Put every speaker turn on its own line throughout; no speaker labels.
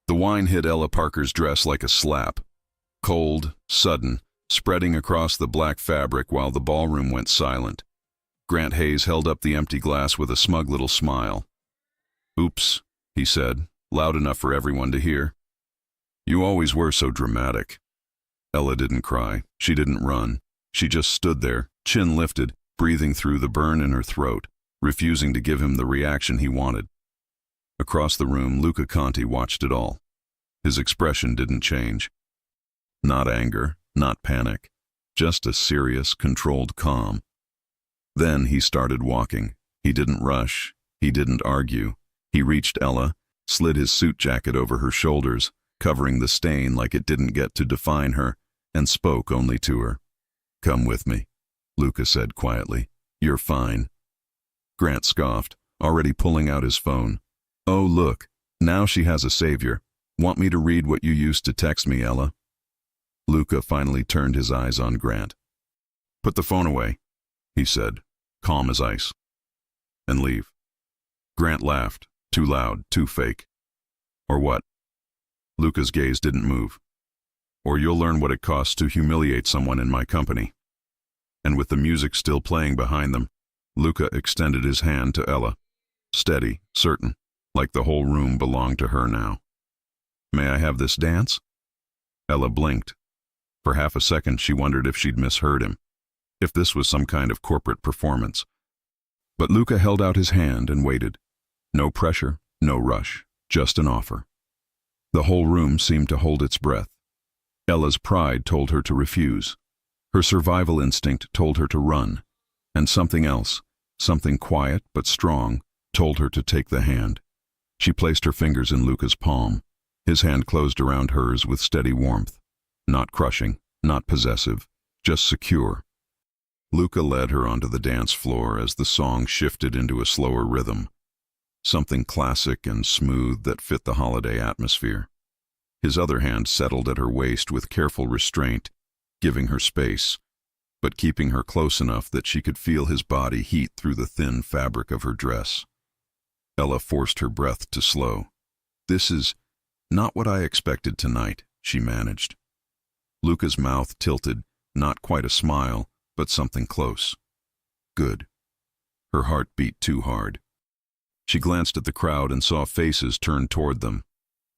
The wine hit Ella Parker's dress like a slap. Cold, sudden, spreading across the black fabric while the ballroom went silent. Grant Hayes held up the empty glass with a smug little smile. "Oops," he said, loud enough for everyone to hear. "You always were so dramatic." Ella didn't cry. She didn't run. She just stood there, chin lifted, breathing through the burn in her throat, refusing to give him the reaction he wanted. Across the room, Luca Conti watched it all. His expression didn't change. Not anger, not panic, just a serious, controlled calm. Then he started walking. He didn't rush. He didn't argue. He reached Ella, slid his suit jacket over her shoulders, covering the stain like it didn't get to define her, and spoke only to her. "Come with me," Luca said quietly. "You're fine." Grant scoffed, already pulling out his phone. "Oh, look, now she has a savior. Want me to read what you used to text me, Ella?" Luca finally turned his eyes on Grant. "Put the phone away," he said, calm as ice. "And leave." Grant laughed, too loud, too fake. "Or what?" Luca's gaze didn't move. "Or you'll learn what it costs to humiliate someone in my company." And with the music still playing behind them, Luca extended his hand to Ella, steady, certain, like the whole room belonged to her now. "May I have this dance?" Ella blinked. For half a second she wondered if she'd misheard him, if this was some kind of corporate performance. But Luca held out his hand and waited. No pressure, no rush, just an offer. The whole room seemed to hold its breath. Ella's pride told her to refuse. Her survival instinct told her to run. And something else, something quiet but strong, told her to take the hand. She placed her fingers in Luca's palm. His hand closed around hers with steady warmth. Not crushing, not possessive, just secure. Luca led her onto the dance floor as the song shifted into a slower rhythm. Something classic and smooth that fit the holiday atmosphere. His other hand settled at her waist with careful restraint, giving her space, but keeping her close enough that she could feel his body heat through the thin fabric of her dress. Ella forced her breath to slow. "This is not what I expected tonight," she managed. Luca's mouth tilted, not quite a smile, but something close. "Good." Her heart beat too hard. She glanced at the crowd and saw faces turned toward them.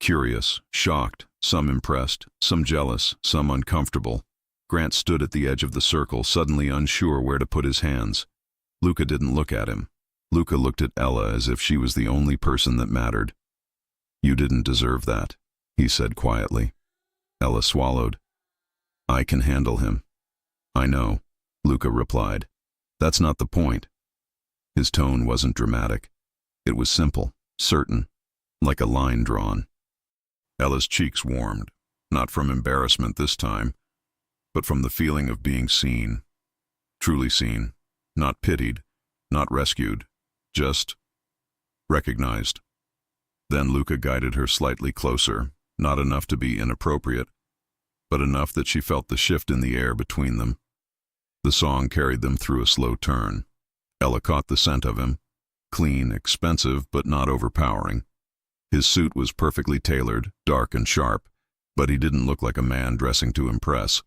Curious, shocked, some impressed, some jealous, some uncomfortable. Grant stood at the edge of the circle, suddenly unsure where to put his hands. Luca didn't look at him. Luca looked at Ella as if she was the only person that mattered. "You didn't deserve that," he said quietly. Ella swallowed. "I can handle him." "I know," Luca replied. "That's not the point." His tone wasn't dramatic. It was simple, certain, like a line drawn. Ella's cheeks warmed, not from embarrassment this time, but from the feeling of being seen. Truly seen, not pitied, not rescued, just recognized. Then Luca guided her slightly closer, not enough to be inappropriate, but enough that she felt the shift in the air between them. The song carried them through a slow turn. Ella caught the scent of him. Clean, expensive, but not overpowering. His suit was perfectly tailored, dark and sharp, but he didn't look like a man dressing to impress.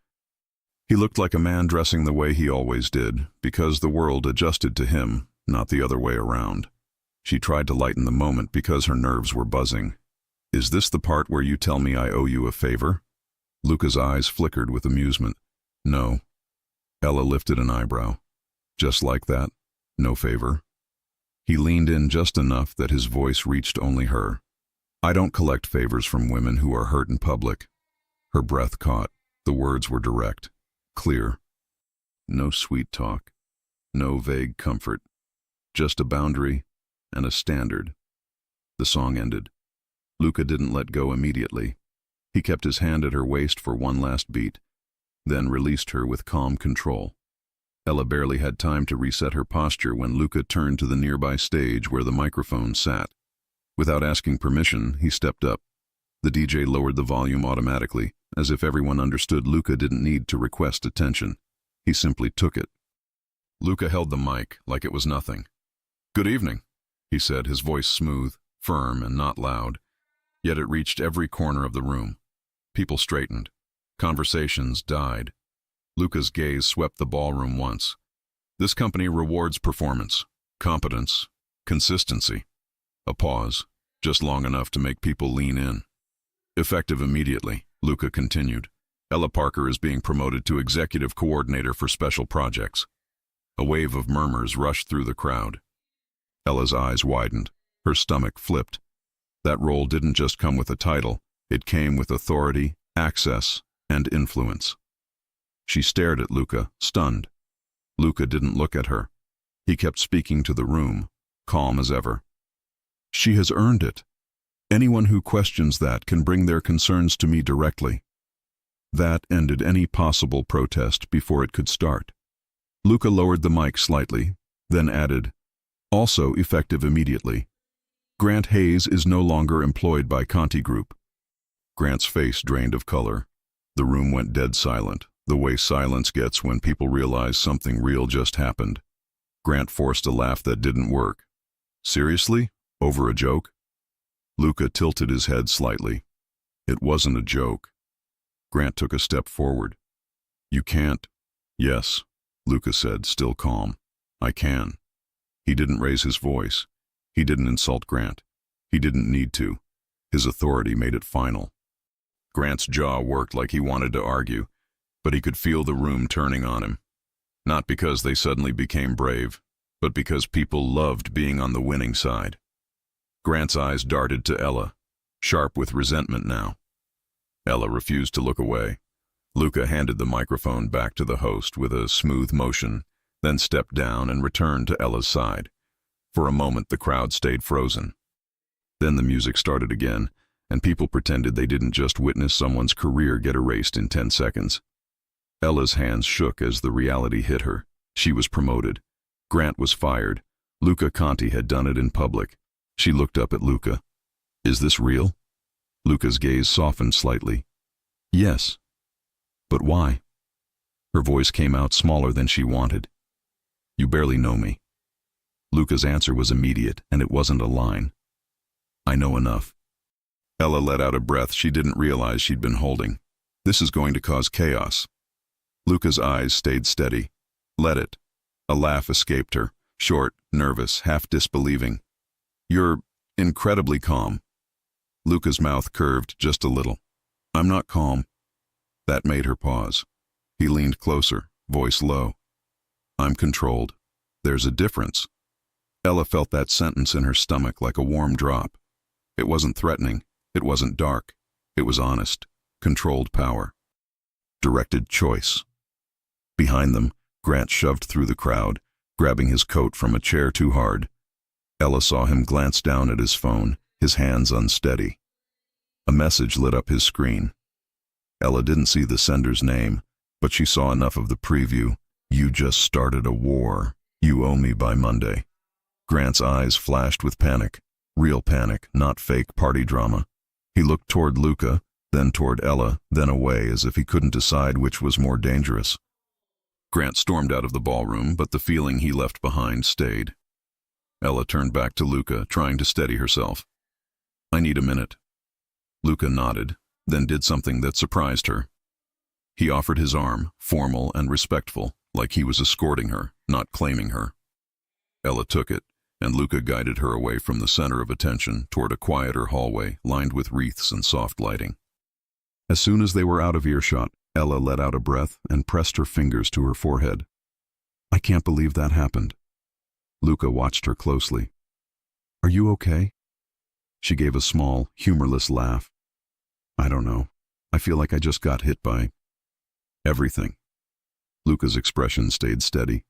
He looked like a man dressing the way he always did, because the world adjusted to him, not the other way around. She tried to lighten the moment because her nerves were buzzing. "Is this the part where you tell me I owe you a favor?" Luca's eyes flickered with amusement. "No." Ella lifted an eyebrow. "Just like that? No favor?" He leaned in just enough that his voice reached only her. "I don't collect favors from women who are hurt in public." Her breath caught. The words were direct, clear. No sweet talk, no vague comfort, just a boundary and a standard. The song ended. Luca didn't let go immediately. He kept his hand at her waist for one last beat, then released her with calm control. Ella barely had time to reset her posture when Luca turned to the nearby stage where the microphone sat. Without asking permission, he stepped up. The DJ lowered the volume automatically, as if everyone understood Luca didn't need to request attention. He simply took it. Luca held the mic like it was nothing. "Good evening," he said, his voice smooth, firm, and not loud. Yet it reached every corner of the room. People straightened. Conversations died. Luca's gaze swept the ballroom once. This company rewards performance, competence, consistency. A pause, just long enough to make people lean in. Effective immediately, Luca continued. Ella Parker is being promoted to executive coordinator for special projects. A wave of murmurs rushed through the crowd. Ella's eyes widened. Her stomach flipped. That role didn't just come with a title. It came with authority, access, and influence. She stared at Luca, stunned. Luca didn't look at her. He kept speaking to the room, calm as ever. She has earned it. Anyone who questions that can bring their concerns to me directly. That ended any possible protest before it could start. Luca lowered the mic slightly, then added, also effective immediately. Grant Hayes is no longer employed by Conti Group. Grant's face drained of color. The room went dead silent, the way silence gets when people realize something real just happened. Grant forced a laugh that didn't work. Seriously? Over a joke? Luca tilted his head slightly. It wasn't a joke. Grant took a step forward. You can't. Yes, Luca said, still calm. I can. He didn't raise his voice. He didn't insult Grant. He didn't need to. His authority made it final. Grant's jaw worked like he wanted to argue, but he could feel the room turning on him. Not because they suddenly became brave, but because people loved being on the winning side. Grant's eyes darted to Ella, sharp with resentment now. Ella refused to look away. Luca handed the microphone back to the host with a smooth motion, then stepped down and returned to Ella's side. For a moment, the crowd stayed frozen. Then the music started again, and people pretended they didn't just witness someone's career get erased in 10 seconds. Ella's hands shook as the reality hit her. She was promoted. Grant was fired. Luca Conti had done it in public. She looked up at Luca. Is this real? Luca's gaze softened slightly. Yes. But why? Her voice came out smaller than she wanted. You barely know me. Luca's answer was immediate, and it wasn't a line. I know enough. Ella let out a breath she didn't realize she'd been holding. This is going to cause chaos. Luca's eyes stayed steady. Let it. A laugh escaped her, short, nervous, half disbelieving. You're incredibly calm. Luca's mouth curved just a little. I'm not calm. That made her pause. He leaned closer, voice low. I'm controlled. There's a difference. Ella felt that sentence in her stomach like a warm drop. It wasn't threatening. It wasn't dark. It was honest, controlled power. Directed choice. Behind them, Grant shoved through the crowd, grabbing his coat from a chair too hard. Ella saw him glance down at his phone, his hands unsteady. A message lit up his screen. Ella didn't see the sender's name, but she saw enough of the preview. You just started a war. You owe me by Monday. Grant's eyes flashed with panic. Real panic, not fake party drama. He looked toward Luca, then toward Ella, then away as if he couldn't decide which was more dangerous. Grant stormed out of the ballroom, but the feeling he left behind stayed. Ella turned back to Luca, trying to steady herself. I need a minute. Luca nodded, then did something that surprised her. He offered his arm, formal and respectful, like he was escorting her, not claiming her. Ella took it, and Luca guided her away from the center of attention toward a quieter hallway lined with wreaths and soft lighting. As soon as they were out of earshot, Ella let out a breath and pressed her fingers to her forehead. I can't believe that happened. Luca watched her closely. Are you okay? She gave a small, humorless laugh. I don't know. I feel like I just got hit by everything. Luca's expression stayed steady.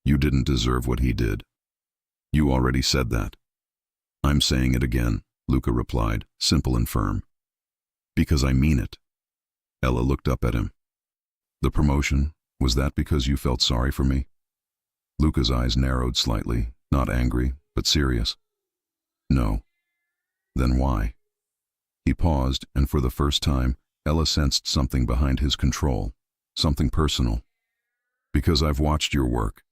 You didn't deserve what he did. You already said that. I'm saying it again, Luca replied, simple and firm. Because I mean it. Ella looked up at him. The promotion, was that because you felt sorry for me? Luca's eyes narrowed slightly, not angry, but serious. No. Then why? He paused, and for the first time, Ella sensed something behind his control, something personal. Because I've watched your work.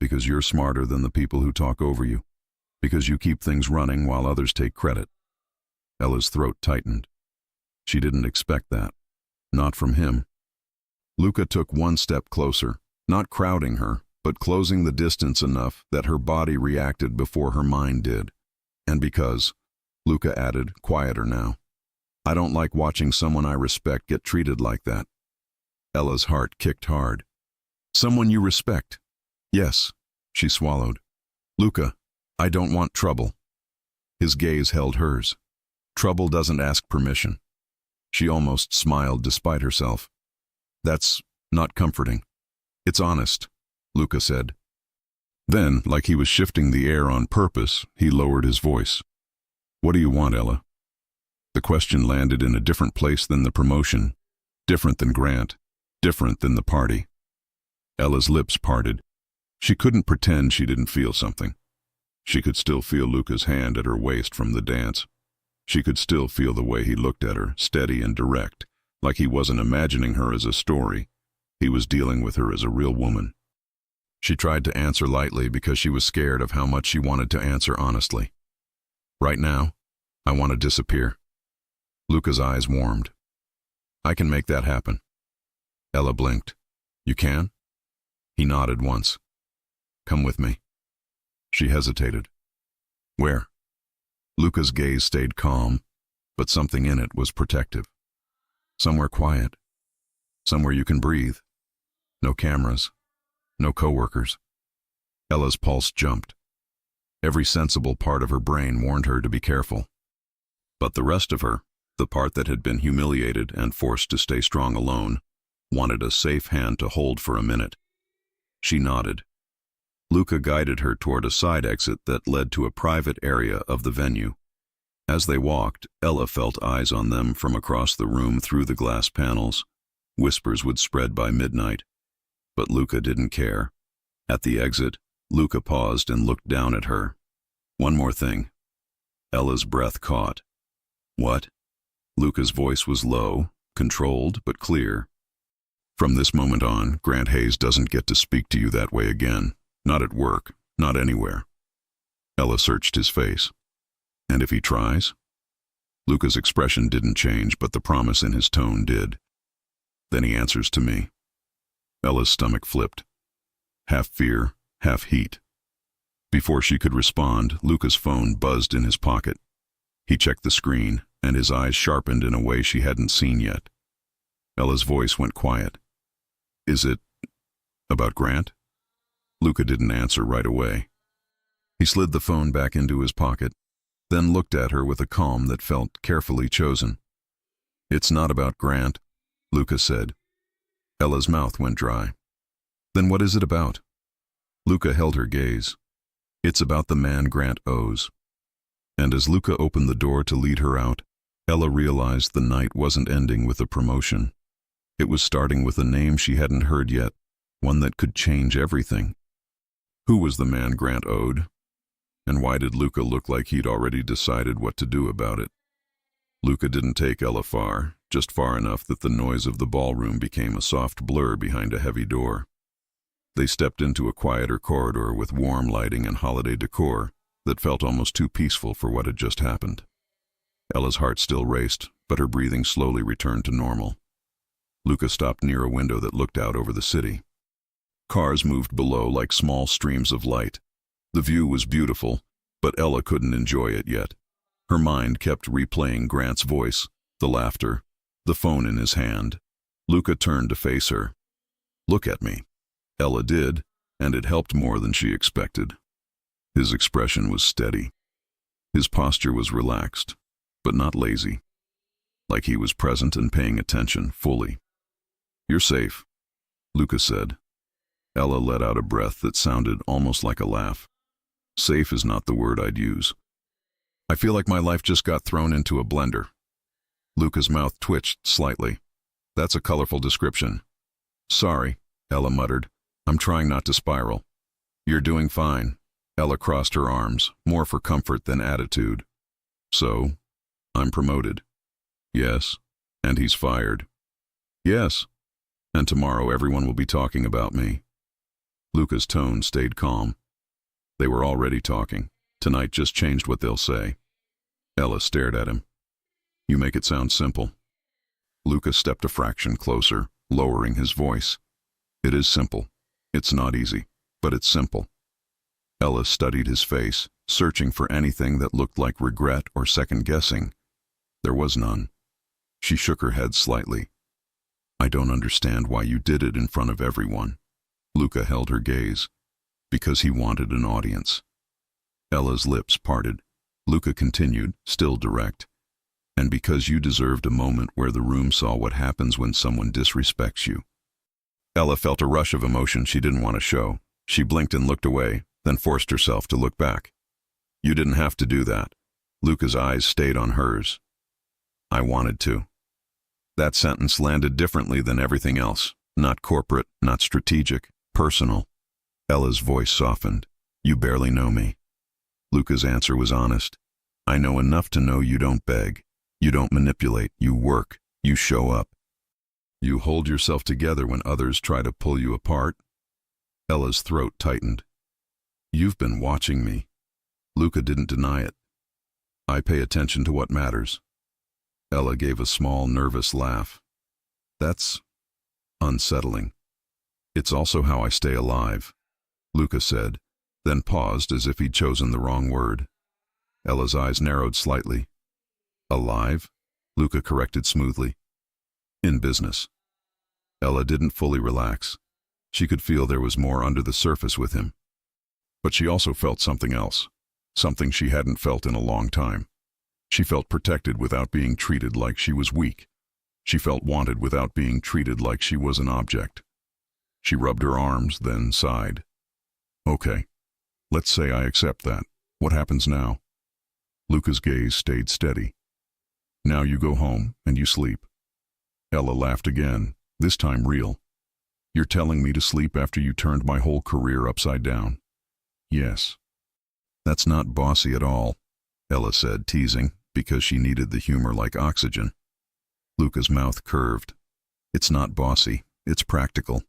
Because you're smarter than the people who talk over you. Because you keep things running while others take credit. Ella's throat tightened. She didn't expect that. Not from him. Luca took one step closer, not crowding her, but closing the distance enough that her body reacted before her mind did. And because, Luca added, quieter now, I don't like watching someone I respect get treated like that. Ella's heart kicked hard. Someone you respect? Yes, she swallowed. Luca, I don't want trouble. His gaze held hers. Trouble doesn't ask permission. She almost smiled despite herself. That's not comforting. It's honest, Luca said. Then, like he was shifting the air on purpose, he lowered his voice. What do you want, Ella? The question landed in a different place than the promotion, different than Grant, different than the party. Ella's lips parted. She couldn't pretend she didn't feel something. She could still feel Luca's hand at her waist from the dance. She could still feel the way he looked at her, steady and direct, like he wasn't imagining her as a story. He was dealing with her as a real woman. She tried to answer lightly because she was scared of how much she wanted to answer honestly. Right now, I want to disappear. Luca's eyes warmed. I can make that happen. Ella blinked. You can? He nodded once. Come with me. She hesitated. Where? Luca's gaze stayed calm, but something in it was protective. Somewhere quiet. Somewhere you can breathe. No cameras. No coworkers. Ella's pulse jumped. Every sensible part of her brain warned her to be careful. But the rest of her, the part that had been humiliated and forced to stay strong alone, wanted a safe hand to hold for a minute. She nodded. Luca guided her toward a side exit that led to a private area of the venue. As they walked, Ella felt eyes on them from across the room through the glass panels. Whispers would spread by midnight. But Luca didn't care. At the exit, Luca paused and looked down at her. One more thing. Ella's breath caught. What? Luca's voice was low, controlled, but clear. From this moment on, Grant Hayes doesn't get to speak to you that way again. Not at work, not anywhere. Ella searched his face. And if he tries? Luca's expression didn't change, but the promise in his tone did. Then he answers to me. Ella's stomach flipped. Half fear, half heat. Before she could respond, Luca's phone buzzed in his pocket. He checked the screen, and his eyes sharpened in a way she hadn't seen yet. Ella's voice went quiet. Is it about Grant? Luca didn't answer right away. He slid the phone back into his pocket, then looked at her with a calm that felt carefully chosen. It's not about Grant, Luca said. Ella's mouth went dry. Then what is it about? Luca held her gaze. It's about the man Grant owes. And as Luca opened the door to lead her out, Ella realized the night wasn't ending with a promotion. It was starting with a name she hadn't heard yet, one that could change everything. Who was the man Grant owed? And why did Luca look like he'd already decided what to do about it? Luca didn't take Ella far, just far enough that the noise of the ballroom became a soft blur behind a heavy door. They stepped into a quieter corridor with warm lighting and holiday decor that felt almost too peaceful for what had just happened. Ella's heart still raced, but her breathing slowly returned to normal. Luca stopped near a window that looked out over the city. Cars moved below like small streams of light. The view was beautiful, but Ella couldn't enjoy it yet. Her mind kept replaying Grant's voice, the laughter, the phone in his hand. Luca turned to face her. Look at me. Ella did, and it helped more than she expected. His expression was steady. His posture was relaxed, but not lazy. Like he was present and paying attention fully. You're safe, Luca said. Ella let out a breath that sounded almost like a laugh. Safe is not the word I'd use. I feel like my life just got thrown into a blender. Luca's mouth twitched slightly. That's a colorful description. Sorry, Ella muttered. I'm trying not to spiral. You're doing fine. Ella crossed her arms, more for comfort than attitude. So, I'm promoted. Yes, and he's fired. Yes, and tomorrow everyone will be talking about me. Luca's tone stayed calm. They were already talking. Tonight just changed what they'll say. Ella stared at him. You make it sound simple. Luca stepped a fraction closer, lowering his voice. It is simple. It's not easy, but it's simple. Ella studied his face, searching for anything that looked like regret or second-guessing. There was none. She shook her head slightly. I don't understand why you did it in front of everyone. Luca held her gaze. Because he wanted an audience. Ella's lips parted. Luca continued, still direct. And because you deserved a moment where the room saw what happens when someone disrespects you. Ella felt a rush of emotion she didn't want to show. She blinked and looked away, then forced herself to look back. You didn't have to do that. Luca's eyes stayed on hers. I wanted to. That sentence landed differently than everything else. Not corporate, not strategic, personal. Ella's voice softened. You barely know me. Luca's answer was honest. I know enough to know you don't beg. You don't manipulate. You work. You show up. You hold yourself together when others try to pull you apart. Ella's throat tightened. You've been watching me. Luca didn't deny it. I pay attention to what matters. Ella gave a small, nervous laugh. That's unsettling. It's also how I stay alive, Luca said, then paused as if he'd chosen the wrong word. Ella's eyes narrowed slightly. Alive? Luca corrected smoothly. In business. Ella didn't fully relax. She could feel there was more under the surface with him. But she also felt something else, something she hadn't felt in a long time. She felt protected without being treated like she was weak. She felt wanted without being treated like she was an object. She rubbed her arms, then sighed. Okay, let's say I accept that. What happens now? Luca's gaze stayed steady. Now you go home and you sleep. Ella laughed again, this time real. You're telling me to sleep after you turned my whole career upside down? Yes. That's not bossy at all, Ella said, teasing, because she needed the humor like oxygen. Luca's mouth curved. It's not bossy, it's practical.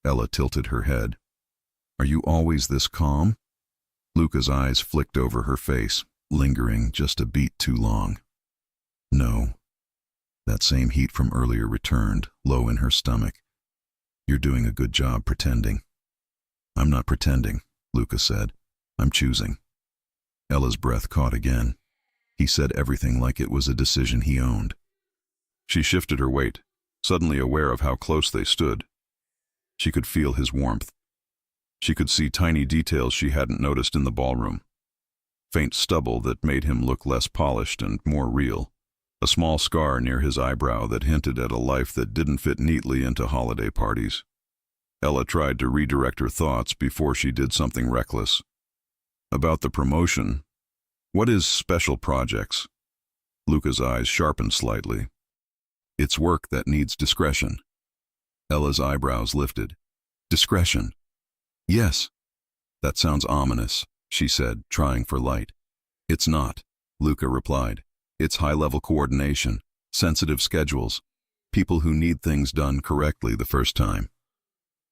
Ella tilted her head. Are you always this calm? Luca's eyes flicked over her face, lingering just a beat too long. No. That same heat from earlier returned, low in her stomach. You're doing a good job pretending. I'm not pretending, Luca said. I'm choosing. Ella's breath caught again. He said everything like it was a decision he owned. She shifted her weight, suddenly aware of how close they stood. She could feel his warmth. She could see tiny details she hadn't noticed in the ballroom. Faint stubble that made him look less polished and more real. A small scar near his eyebrow that hinted at a life that didn't fit neatly into holiday parties. Ella tried to redirect her thoughts before she did something reckless. About the promotion. What is special projects? Luca's eyes sharpened slightly. It's work that needs discretion. Ella's eyebrows lifted. Discretion. Yes. That sounds ominous, she said, trying for light. It's not, Luca replied. It's high-level coordination, sensitive schedules, people who need things done correctly the first time.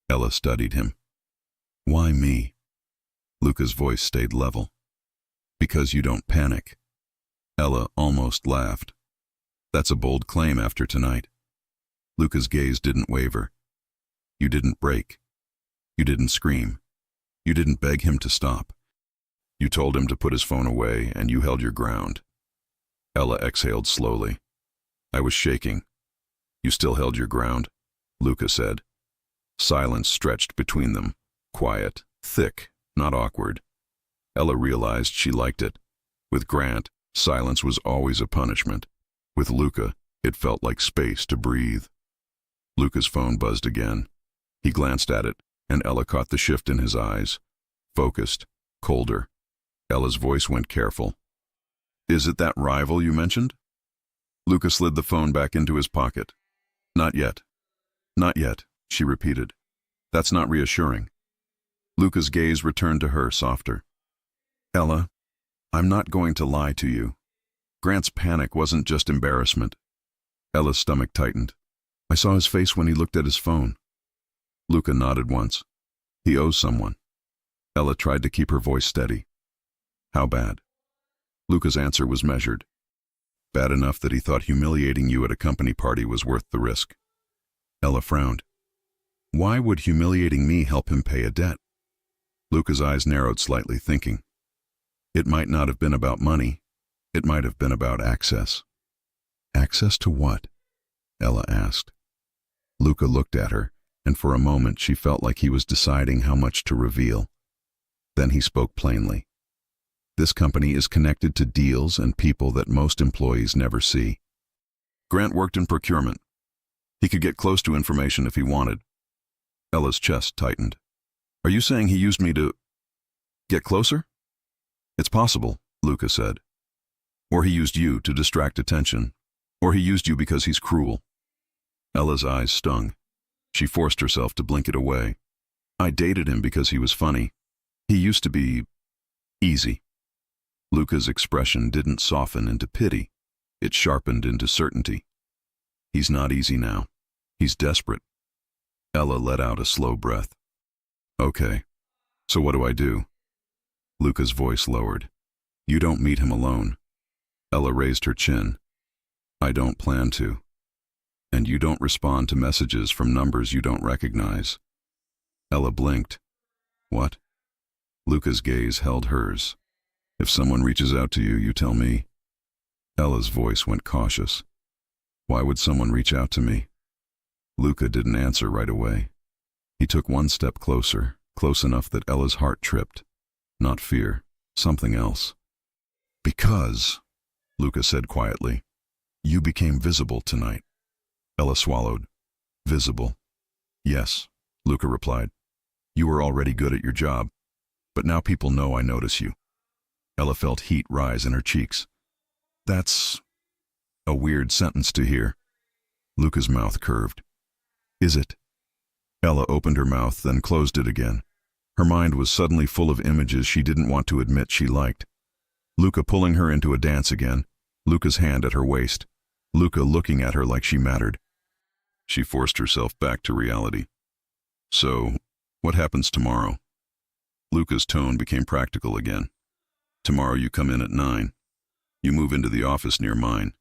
Ella studied him. Why me? Luca's voice stayed level. Because you don't panic. Ella almost laughed. That's a bold claim after tonight. Luca's gaze didn't waver. You didn't break. You didn't scream. You didn't beg him to stop. You told him to put his phone away, and you held your ground. Ella exhaled slowly. I was shaking. You still held your ground, Luca said. Silence stretched between them, quiet, thick, not awkward. Ella realized she liked it. With Grant, silence was always a punishment. With Luca, it felt like space to breathe. Luca's phone buzzed again. He glanced at it, and Ella caught the shift in his eyes. Focused, colder. Ella's voice went careful. Is it that rival you mentioned? Luca slid the phone back into his pocket. Not yet. Not yet, she repeated. That's not reassuring. Luca's gaze returned to her, softer. Ella, I'm not going to lie to you. Grant's panic wasn't just embarrassment. Ella's stomach tightened. I saw his face when he looked at his phone. Luca nodded once. He owes someone. Ella tried to keep her voice steady. How bad? Luca's answer was measured. bad enough that he thought humiliating you at a company party was worth the risk. Ella frowned. Why would humiliating me help him pay a debt? Luca's eyes narrowed slightly, thinking. It might not have been about money. It might have been about access. Access to what? Ella asked. Luca looked at her, and for a moment she felt like he was deciding how much to reveal. Then he spoke plainly. This company is connected to deals and people that most employees never see. Grant worked in procurement. He could get close to information if he wanted. Ella's chest tightened. Are you saying he used me to get closer? It's possible, Luca said. Or he used you to distract attention. Or he used you because he's cruel. Ella's eyes stung. She forced herself to blink it away. I dated him because he was funny. He used to be easy. Luca's expression didn't soften into pity. It sharpened into certainty. He's not easy now. He's desperate. Ella let out a slow breath. Okay, so what do I do? Luca's voice lowered. You don't meet him alone. Ella raised her chin. I don't plan to. And you don't respond to messages from numbers you don't recognize. Ella blinked. What? Luca's gaze held hers. If someone reaches out to you, you tell me. Ella's voice went cautious. Why would someone reach out to me? Luca didn't answer right away. He took one step closer, close enough that Ella's heart tripped. Not fear, something else. Because, Luca said quietly, you became visible tonight. Ella swallowed. Visible? Yes, Luca replied. You were already good at your job, but now people know I notice you. Ella felt heat rise in her cheeks. That's a weird sentence to hear. Luca's mouth curved. Is it? Ella opened her mouth, then closed it again. Her mind was suddenly full of images she didn't want to admit she liked. Luca pulling her into a dance again, Luca's hand at her waist, Luca looking at her like she mattered. She forced herself back to reality. So, what happens tomorrow? Luca's tone became practical again. Tomorrow you come in at 9. You move into the office near mine.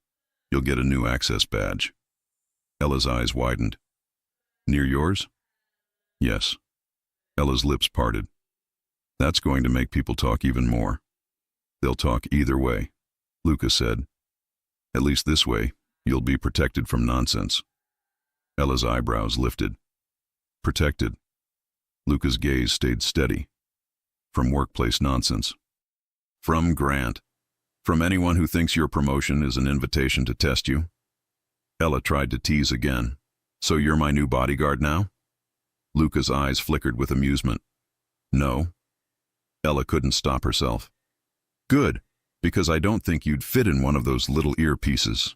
You'll get a new access badge. Ella's eyes widened. Near yours? Yes. Ella's lips parted. That's going to make people talk even more. They'll talk either way, Luca said. At least this way, you'll be protected from nonsense. Ella's eyebrows lifted. Protected. Luca's gaze stayed steady. From workplace nonsense. From Grant. From anyone who thinks your promotion is an invitation to test you. Ella tried to tease again. So you're my new bodyguard now? Luca's eyes flickered with amusement. No. Ella couldn't stop herself. Good, because I don't think you'd fit in one of those little earpieces.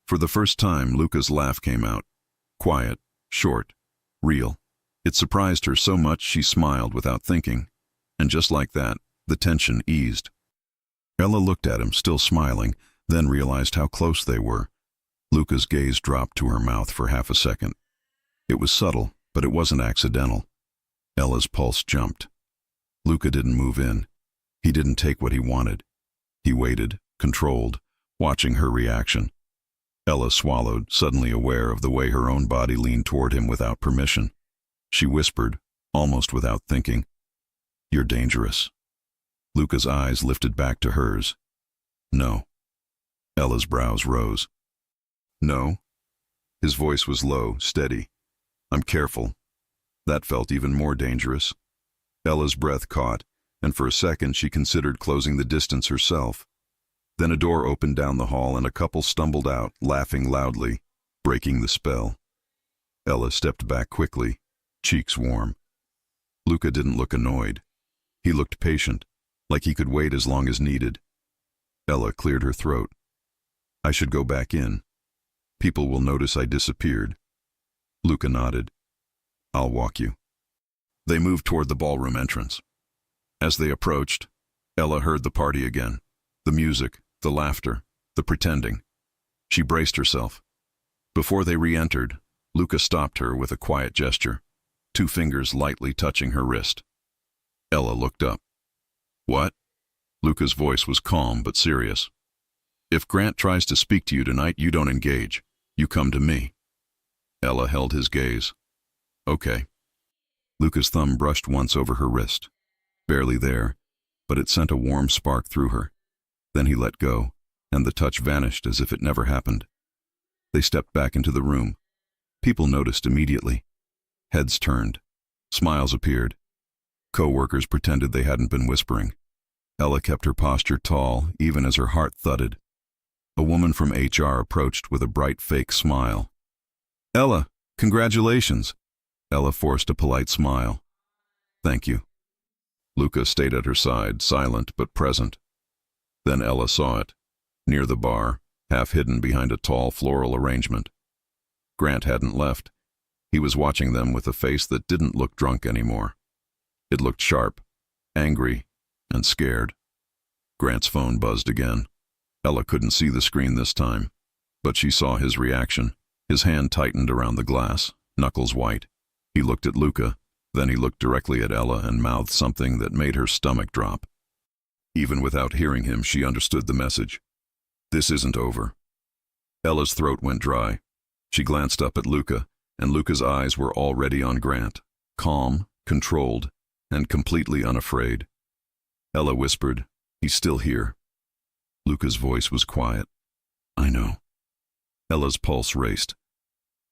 For the first time, Luca's laugh came out. Quiet, short, real. It surprised her so much she smiled without thinking. And just like that, the tension eased. Ella looked at him, still smiling, then realized how close they were. Luca's gaze dropped to her mouth for half a second. It was subtle, but it wasn't accidental. Ella's pulse jumped. Luca didn't move in. He didn't take what he wanted. He waited, controlled, watching her reaction. Ella swallowed, suddenly aware of the way her own body leaned toward him without permission. She whispered, almost without thinking, You're dangerous. Luca's eyes lifted back to hers. No. Ella's brows rose. No. His voice was low, steady. I'm careful. That felt even more dangerous. Ella's breath caught, and for a second she considered closing the distance herself. Then a door opened down the hall and a couple stumbled out, laughing loudly, breaking the spell. Ella stepped back quickly, cheeks warm. Luca didn't look annoyed. He looked patient, like he could wait as long as needed. Ella cleared her throat. I should go back in. People will notice I disappeared. Luca nodded. I'll walk you. They moved toward the ballroom entrance. As they approached, Ella heard the party again. The music, the laughter, the pretending. She braced herself. Before they re-entered, Luca stopped her with a quiet gesture, 2 fingers lightly touching her wrist. Ella looked up. What? Luca's voice was calm but serious. If Grant tries to speak to you tonight, you don't engage. You come to me. Ella held his gaze. Okay. Luca's thumb brushed once over her wrist. Barely there, but it sent a warm spark through her. Then he let go, and the touch vanished as if it never happened. They stepped back into the room. People noticed immediately. Heads turned. Smiles appeared. Co-workers pretended they hadn't been whispering. Ella kept her posture tall, even as her heart thudded. A woman from HR approached with a bright fake smile. Ella, congratulations. Ella forced a polite smile. Thank you. Luca stayed at her side, silent but present. Then Ella saw it, near the bar, half hidden behind a tall floral arrangement. Grant hadn't left. He was watching them with a face that didn't look drunk anymore. It looked sharp, angry, and scared. Grant's phone buzzed again. Ella couldn't see the screen this time, but she saw his reaction. His hand tightened around the glass, knuckles white. He looked at Luca, then he looked directly at Ella and mouthed something that made her stomach drop. Even without hearing him, she understood the message. This isn't over. Ella's throat went dry. She glanced up at Luca, and Luca's eyes were already on Grant, calm, controlled, and completely unafraid. Ella whispered, "He's still here." Luca's voice was quiet. "I know." Ella's pulse raced.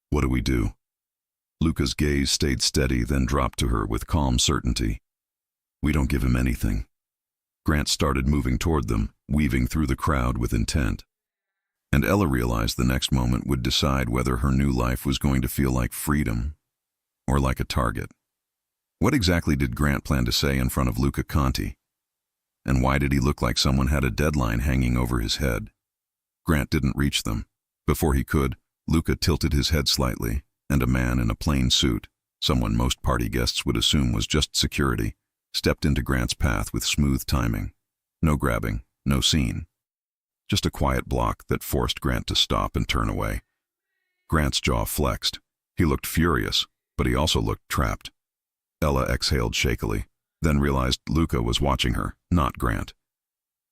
"What do we do?" Luca's gaze stayed steady, then dropped to her with calm certainty. "We don't give him anything." Grant started moving toward them, weaving through the crowd with intent. And Ella realized the next moment would decide whether her new life was going to feel like freedom or like a target. What exactly did Grant plan to say in front of Luca Conti? And why did he look like someone had a deadline hanging over his head? Grant didn't reach them. Before he could, Luca tilted his head slightly, and a man in a plain suit, someone most party guests would assume was just security, stepped into Grant's path with smooth timing. No grabbing, no scene. Just a quiet block that forced Grant to stop and turn away. Grant's jaw flexed. He looked furious, but he also looked trapped. Ella exhaled shakily, then realized Luca was watching her, not Grant.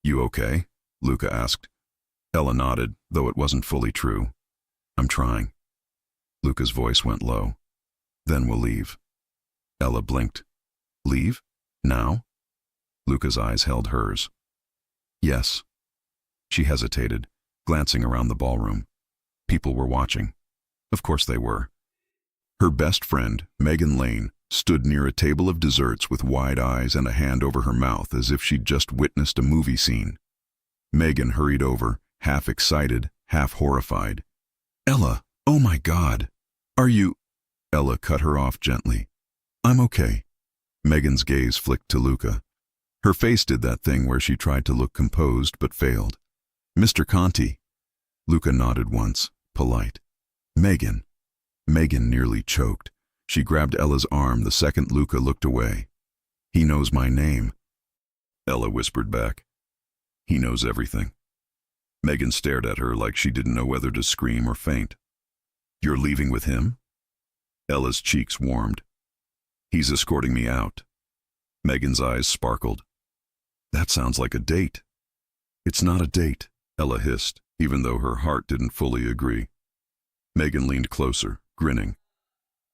"You okay?" Luca asked. Ella nodded, though it wasn't fully true. "I'm trying." Luca's voice went low. "Then we'll leave." Ella blinked. "Leave? Now?" Luca's eyes held hers. "Yes." She hesitated, glancing around the ballroom. People were watching. Of course they were. Her best friend, Megan Lane, stood near a table of desserts with wide eyes and a hand over her mouth as if she'd just witnessed a movie scene. Megan hurried over, half excited, half horrified. "Ella, oh my God! Are you—" Ella cut her off gently. "I'm okay." Megan's gaze flicked to Luca. Her face did that thing where she tried to look composed but failed. "Mr. Conti." Luca nodded once, polite. "Megan." Megan nearly choked. She grabbed Ella's arm the second Luca looked away. "He knows my name." Ella whispered back. "He knows everything." Megan stared at her like she didn't know whether to scream or faint. "You're leaving with him?" Ella's cheeks warmed. "He's escorting me out." Megan's eyes sparkled. "That sounds like a date." "It's not a date," Ella hissed, even though her heart didn't fully agree. Megan leaned closer, grinning.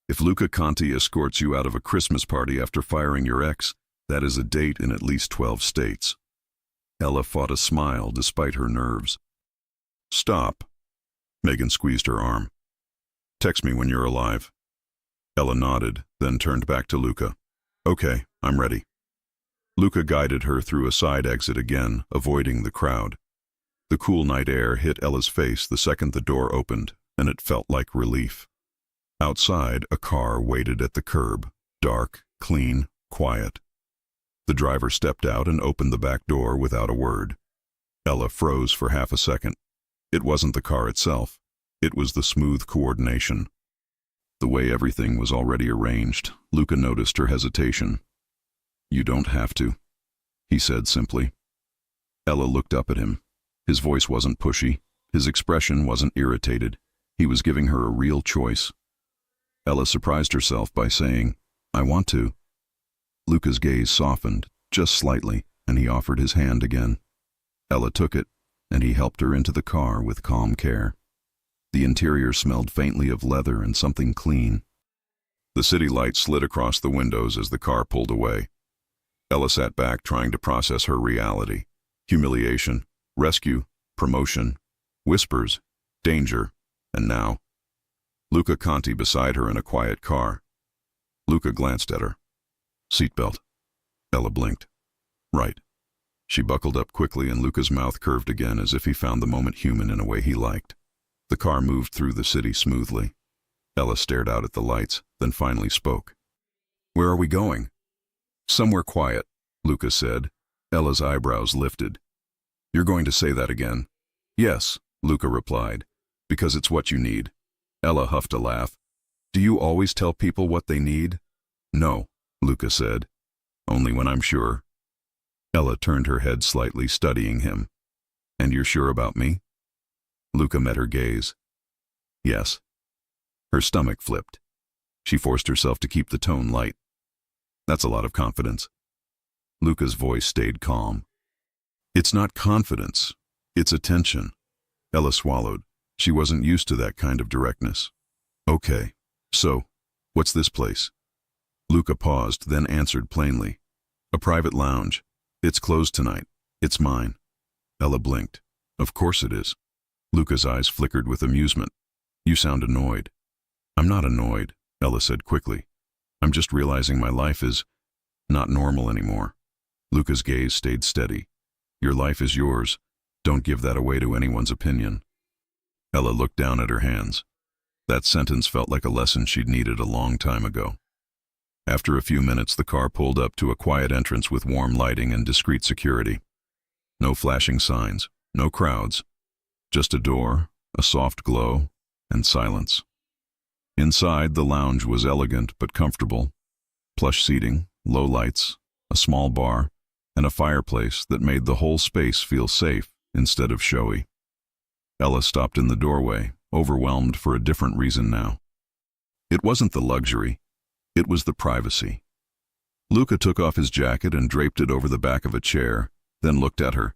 "If Luca Conti escorts you out of a Christmas party after firing your ex, that is a date in at least 12 states. Ella fought a smile despite her nerves. "Stop." Megan squeezed her arm. "Text me when you're alive." Ella nodded, then turned back to Luca. "Okay, I'm ready." Luca guided her through a side exit again, avoiding the crowd. The cool night air hit Ella's face the second the door opened, and it felt like relief. Outside, a car waited at the curb, dark, clean, quiet. The driver stepped out and opened the back door without a word. Ella froze for half a second. It wasn't the car itself. It was the smooth coordination. The way everything was already arranged, Luca noticed her hesitation. "You don't have to," he said simply. Ella looked up at him. His voice wasn't pushy. His expression wasn't irritated. He was giving her a real choice. Ella surprised herself by saying, "I want to." Luca's gaze softened, just slightly, and he offered his hand again. Ella took it, and he helped her into the car with calm care. The interior smelled faintly of leather and something clean. The city lights slid across the windows as the car pulled away. Ella sat back, trying to process her reality. Humiliation, rescue, promotion, whispers, danger, and now Luca Conti beside her in a quiet car. Luca glanced at her. Seatbelt. Ella blinked. Right. She buckled up quickly and Luca's mouth curved again as if he found the moment human in a way he liked. The car moved through the city smoothly. Ella stared out at the lights, then finally spoke. Where are we going? Somewhere quiet, Luca said. Ella's eyebrows lifted. You're going to say that again? Yes, Luca replied, because it's what you need. Ella huffed a laugh. Do you always tell people what they need? No, Luca said. Only when I'm sure. Ella turned her head slightly, studying him. And you're sure about me? Luca met her gaze. Yes. Her stomach flipped. She forced herself to keep the tone light. That's a lot of confidence. Luca's voice stayed calm. It's not confidence. It's attention. Ella swallowed. She wasn't used to that kind of directness. Okay. So, what's this place? Luca paused, then answered plainly. A private lounge. It's closed tonight. It's mine. Ella blinked. Of course it is. Luca's eyes flickered with amusement. You sound annoyed. I'm not annoyed, Ella said quickly. I'm just realizing my life is not normal anymore. Luca's gaze stayed steady. Your life is yours. Don't give that away to anyone's opinion. Ella looked down at her hands. That sentence felt like a lesson she'd needed a long time ago. After a few minutes, the car pulled up to a quiet entrance with warm lighting and discreet security. No flashing signs, no crowds. Just a door, a soft glow, and silence. Inside, the lounge was elegant but comfortable. Plush seating, low lights, a small bar, and a fireplace that made the whole space feel safe instead of showy. Ella stopped in the doorway, overwhelmed for a different reason now. It wasn't the luxury, it was the privacy. Luca took off his jacket and draped it over the back of a chair, then looked at her.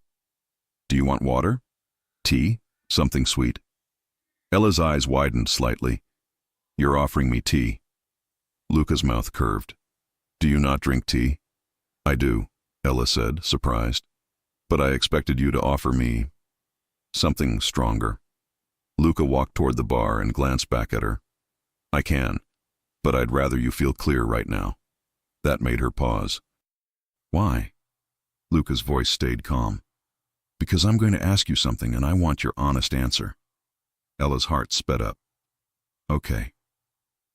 Do you want water? Tea? Something sweet? Ella's eyes widened slightly. You're offering me tea. Luca's mouth curved. Do you not drink tea? I do, Ella said, surprised. But I expected you to offer me something stronger. Luca walked toward the bar and glanced back at her. I can, but I'd rather you feel clear right now. That made her pause. Why? Luca's voice stayed calm. Because I'm going to ask you something and I want your honest answer. Ella's heart sped up. Okay.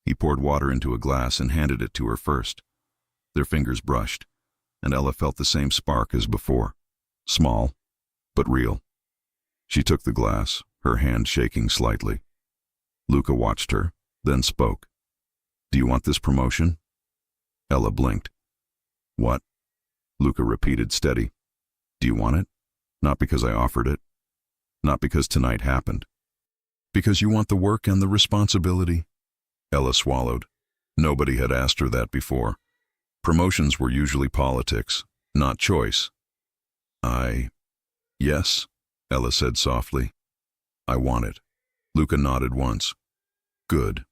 He poured water into a glass and handed it to her first. Their fingers brushed, and Ella felt the same spark as before. Small, but real. She took the glass, her hand shaking slightly. Luca watched her, then spoke. Do you want this promotion? Ella blinked. What? Luca repeated, steady. Do you want it? Not because I offered it. Not because tonight happened. Because you want the work and the responsibility? Ella swallowed. Nobody had asked her that before. Promotions were usually politics, not choice. Yes, Ella said softly. I want it. Luca nodded once. Good.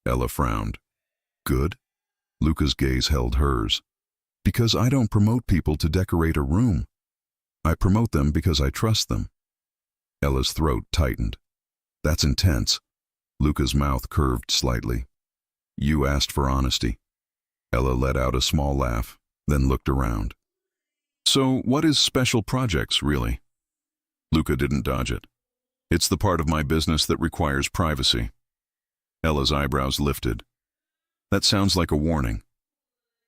Ella frowned. Good? Luca's gaze held hers. Because I don't promote people to decorate a room. I promote them because I trust them. Ella's throat tightened. That's intense. Luca's mouth curved slightly. You asked for honesty. Ella let out a small laugh, then looked around. So what is special projects, really? Luca didn't dodge it. It's the part of my business that requires privacy. Ella's eyebrows lifted. That sounds like a warning.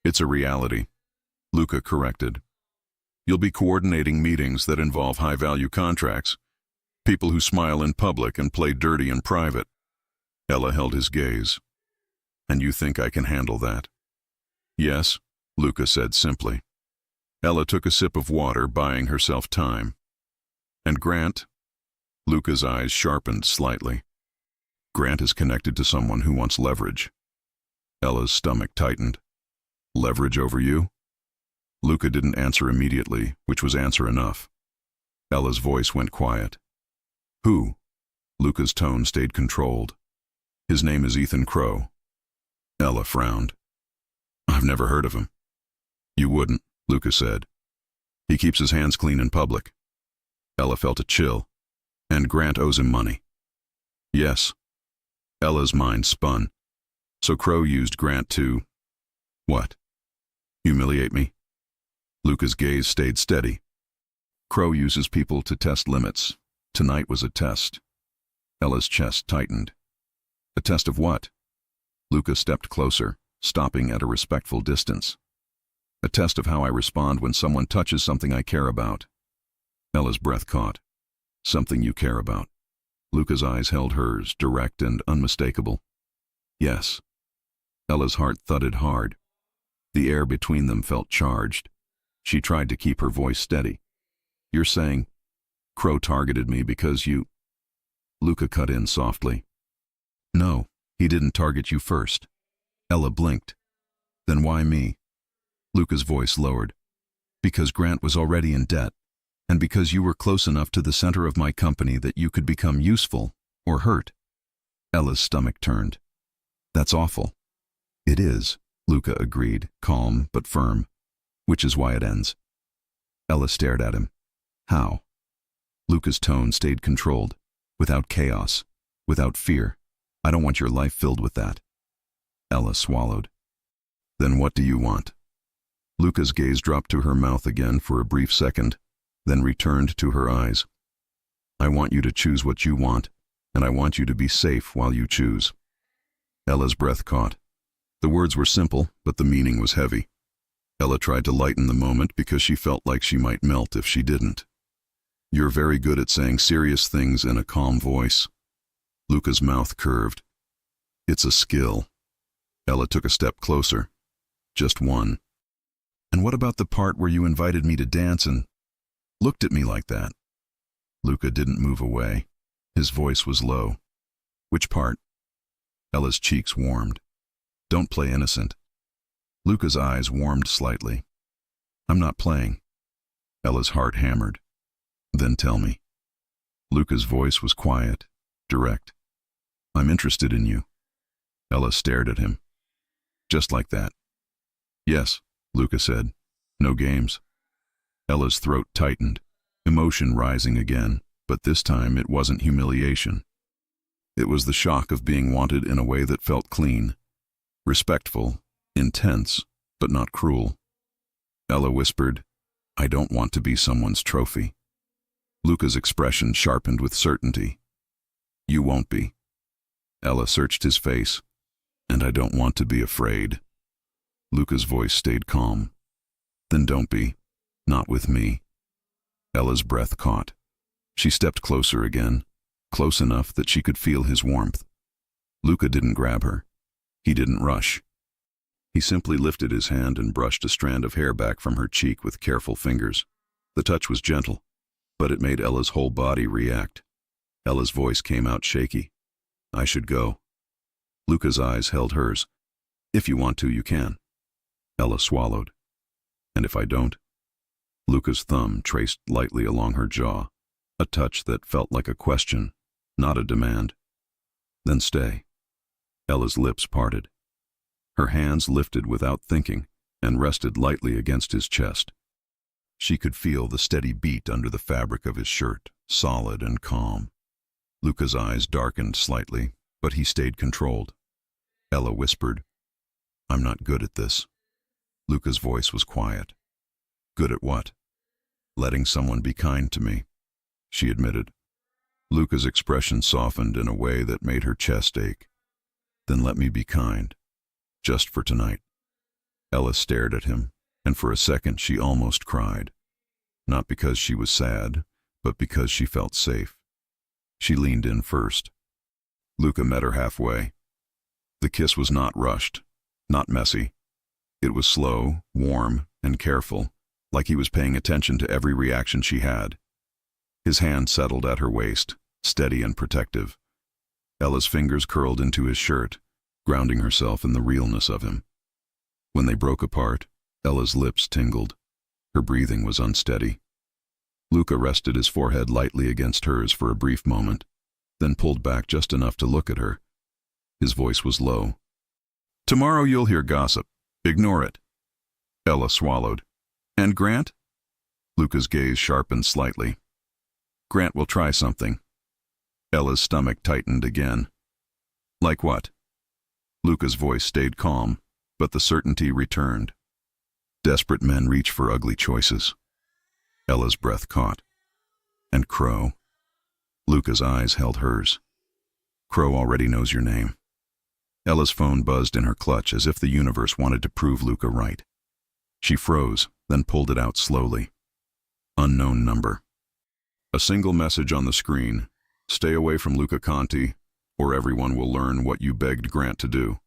It's a reality. Luca corrected. You'll be coordinating meetings that involve high-value contracts. People who smile in public and play dirty in private. Ella held his gaze. And you think I can handle that? Yes, Luca said simply. Ella took a sip of water, buying herself time. And Grant? Luca's eyes sharpened slightly. Grant is connected to someone who wants leverage. Ella's stomach tightened. Leverage over you? Luca didn't answer immediately, which was answer enough. Ella's voice went quiet. Who? Luca's tone stayed controlled. His name is Ethan Crow. Ella frowned. I've never heard of him. You wouldn't, Luca said. He keeps his hands clean in public. Ella felt a chill. And Grant owes him money. Yes. Ella's mind spun. So Crow used Grant to… what? Humiliate me? Luca's gaze stayed steady. Crow uses people to test limits. Tonight was a test. Ella's chest tightened. A test of what? Luca stepped closer, stopping at a respectful distance. A test of how I respond when someone touches something I care about. Ella's breath caught. Something you care about. Luca's eyes held hers, direct and unmistakable. Yes. Ella's heart thudded hard. The air between them felt charged. She tried to keep her voice steady. You're saying, Crow targeted me because you… Luca cut in softly. No, he didn't target you first. Ella blinked. Then why me? Luca's voice lowered. Because Grant was already in debt, and because you were close enough to the center of my company that you could become useful or hurt. Ella's stomach turned. That's awful. It is, Luca agreed, calm but firm. Which is why it ends. Ella stared at him. How? Luca's tone stayed controlled, without chaos, without fear. I don't want your life filled with that. Ella swallowed. Then what do you want? Luca's gaze dropped to her mouth again for a brief second, then returned to her eyes. I want you to choose what you want, and I want you to be safe while you choose. Ella's breath caught. The words were simple, but the meaning was heavy. Ella tried to lighten the moment because she felt like she might melt if she didn't. You're very good at saying serious things in a calm voice. Luca's mouth curved. It's a skill. Ella took a step closer. Just one. And what about the part where you invited me to dance and looked at me like that? Luca didn't move away. His voice was low. Which part? Ella's cheeks warmed. Don't play innocent. Luca's eyes warmed slightly. I'm not playing. Ella's heart hammered. Then tell me. Luca's voice was quiet, direct. I'm interested in you. Ella stared at him. Just like that. Yes, Luca said. No games. Ella's throat tightened, emotion rising again, but this time it wasn't humiliation. It was the shock of being wanted in a way that felt clean, respectful, intense, but not cruel. Ella whispered, I don't want to be someone's trophy. Luca's expression sharpened with certainty. You won't be. Ella searched his face. And I don't want to be afraid. Luca's voice stayed calm. Then don't be. Not with me. Ella's breath caught. She stepped closer again, close enough that she could feel his warmth. Luca didn't grab her. He didn't rush. He simply lifted his hand and brushed a strand of hair back from her cheek with careful fingers. The touch was gentle, but it made Ella's whole body react. Ella's voice came out shaky. I should go. Luca's eyes held hers. If you want to, you can. Ella swallowed. And if I don't? Luca's thumb traced lightly along her jaw, a touch that felt like a question, not a demand. Then stay. Ella's lips parted. Her hands lifted without thinking and rested lightly against his chest. She could feel the steady beat under the fabric of his shirt, solid and calm. Luca's eyes darkened slightly, but he stayed controlled. Ella whispered, I'm not good at this. Luca's voice was quiet. Good at what? Letting someone be kind to me, she admitted. Luca's expression softened in a way that made her chest ache. Then let me be kind. Just for tonight. Ella stared at him, and for a second she almost cried. Not because she was sad, but because she felt safe. She leaned in first. Luca met her halfway. The kiss was not rushed, not messy. It was slow, warm, and careful, like he was paying attention to every reaction she had. His hand settled at her waist, steady and protective. Ella's fingers curled into his shirt, grounding herself in the realness of him. When they broke apart, Ella's lips tingled. Her breathing was unsteady. Luca rested his forehead lightly against hers for a brief moment, then pulled back just enough to look at her. His voice was low. "Tomorrow you'll hear gossip. Ignore it." Ella swallowed. "And Grant?" Luca's gaze sharpened slightly. "Grant will try something." Ella's stomach tightened again. "Like what?" Luca's voice stayed calm, but the certainty returned. "Desperate men reach for ugly choices." Ella's breath caught. "And Crow?" Luca's eyes held hers. "Crow already knows your name." Ella's phone buzzed in her clutch as if the universe wanted to prove Luca right. She froze, then pulled it out slowly. Unknown number. A single message on the screen. "Stay away from Luca Conti, or everyone will learn what you begged Grant to do."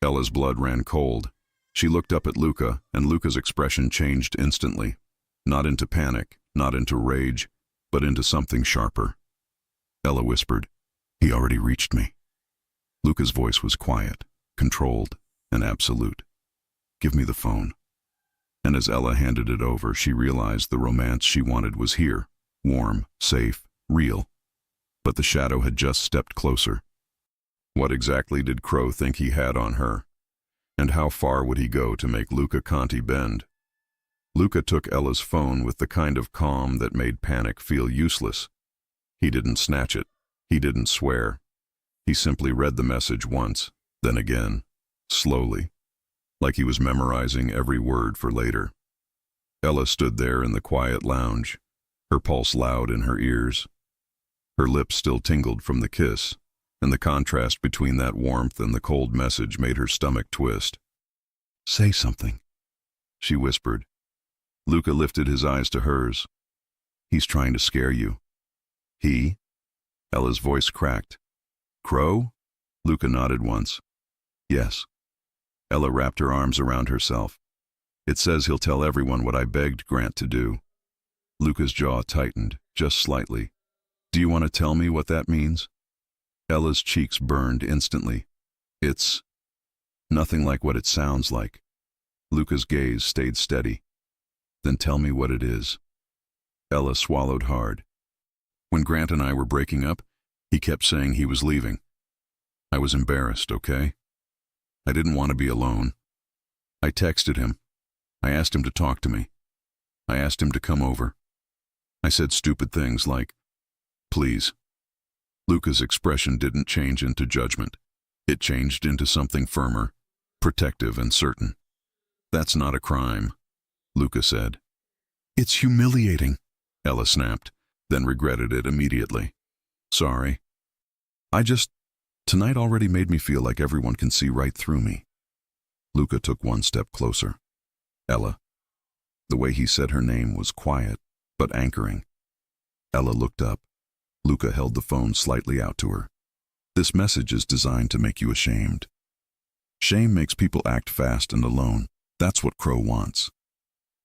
Ella's blood ran cold. She looked up at Luca, and Luca's expression changed instantly. Not into panic, not into rage, but into something sharper. Ella whispered, "He already reached me." Luca's voice was quiet, controlled, and absolute. "Give me the phone." And as Ella handed it over, she realized the romance she wanted was here, warm, safe, real. But the shadow had just stepped closer. What exactly did Crow think he had on her? And how far would he go to make Luca Conti bend? Luca took Ella's phone with the kind of calm that made panic feel useless. He didn't snatch it. He didn't swear. He simply read the message once, then again, slowly, like he was memorizing every word for later. Ella stood there in the quiet lounge, her pulse loud in her ears. Her lips still tingled from the kiss, and the contrast between that warmth and the cold message made her stomach twist. "Say something," she whispered. Luca lifted his eyes to hers. "He's trying to scare you." "He?" Ella's voice cracked. "Crow?" Luca nodded once. "Yes." Ella wrapped her arms around herself. "It says he'll tell everyone what I begged Grant to do." Luca's jaw tightened, just slightly. "Do you want to tell me what that means?" Ella's cheeks burned instantly. "It's nothing like what it sounds like." Luca's gaze stayed steady. "Then tell me what it is." Ella swallowed hard. "When Grant and I were breaking up, he kept saying he was leaving. I was embarrassed, okay? I didn't want to be alone. I texted him. I asked him to talk to me. I asked him to come over. I said stupid things like, 'Please.'" Luca's expression didn't change into judgment. It changed into something firmer, protective and certain. "That's not a crime," Luca said. "It's humiliating," Ella snapped, then regretted it immediately. "Sorry. Tonight already made me feel like everyone can see right through me." Luca took one step closer. "Ella." The way he said her name was quiet, but anchoring. Ella looked up. Luca held the phone slightly out to her. "This message is designed to make you ashamed. Shame makes people act fast and alone. That's what Crow wants."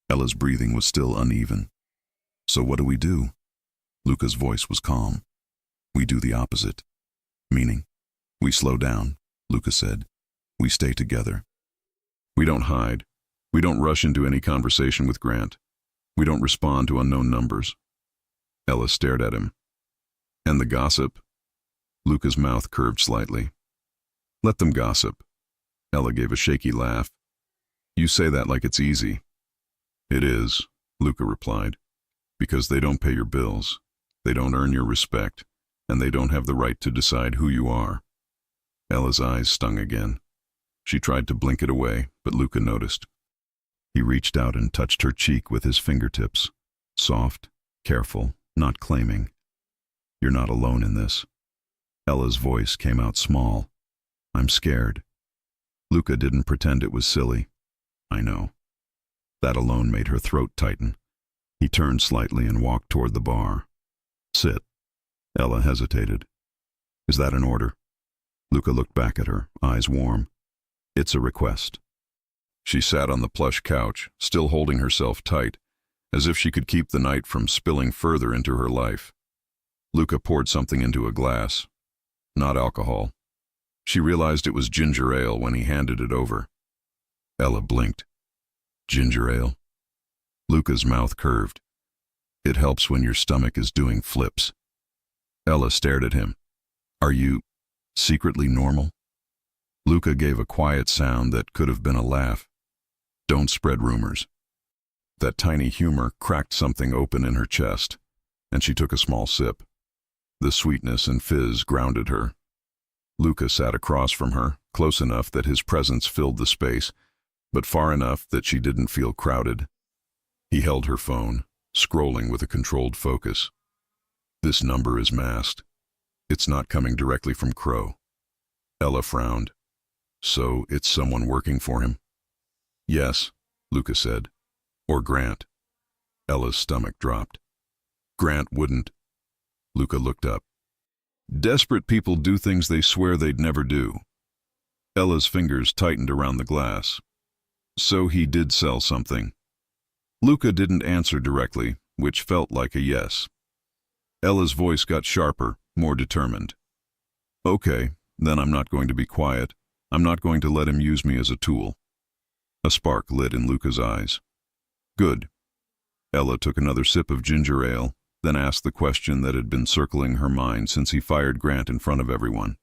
Ella's breathing was still uneven. "So what do we do?" Luca's voice was calm. "We do the opposite." "Meaning?" "We slow down," Luca said. "We stay together. We don't hide. We don't rush into any conversation with Grant. We don't respond to unknown numbers." Ella stared at him. "And the gossip?" Luca's mouth curved slightly. "Let them gossip." Ella gave a shaky laugh. "You say that like it's easy." "It is," Luca replied, "because they don't pay your bills, they don't earn your respect, and they don't have the right to decide who you are." Ella's eyes stung again. She tried to blink it away, but Luca noticed. He reached out and touched her cheek with his fingertips. Soft, careful, not claiming. "You're not alone in this." Ella's voice came out small. "I'm scared." Luca didn't pretend it was silly. "I know." That alone made her throat tighten. He turned slightly and walked toward the bar. "Sit." Ella hesitated. "Is that an order?" Luca looked back at her, eyes warm. "It's a request." She sat on the plush couch, still holding herself tight, as if she could keep the night from spilling further into her life. Luca poured something into a glass. Not alcohol. She realized it was ginger ale when he handed it over. Ella blinked. "Ginger ale?" Luca's mouth curved. It helps when your stomach is doing flips. Ella stared at him. Are you secretly normal? Luca gave a quiet sound that could have been a laugh. Don't spread rumors. That tiny humor cracked something open in her chest, and she took a small sip. The sweetness and fizz grounded her. Luca sat across from her, close enough that his presence filled the space, but far enough that she didn't feel crowded. He held her phone, scrolling with a controlled focus. This number is masked. It's not coming directly from Crow. Ella frowned. So it's someone working for him? Yes, Luca said. Or Grant. Ella's stomach dropped. Grant wouldn't. Luca looked up. Desperate people do things they swear they'd never do. Ella's fingers tightened around the glass. So he did sell something. Luca didn't answer directly, which felt like a yes. Ella's voice got sharper, more determined. Okay, then I'm not going to be quiet. I'm not going to let him use me as a tool. A spark lit in Luca's eyes. Good. Ella took another sip of ginger ale, then asked the question that had been circling her mind since he fired Grant in front of everyone.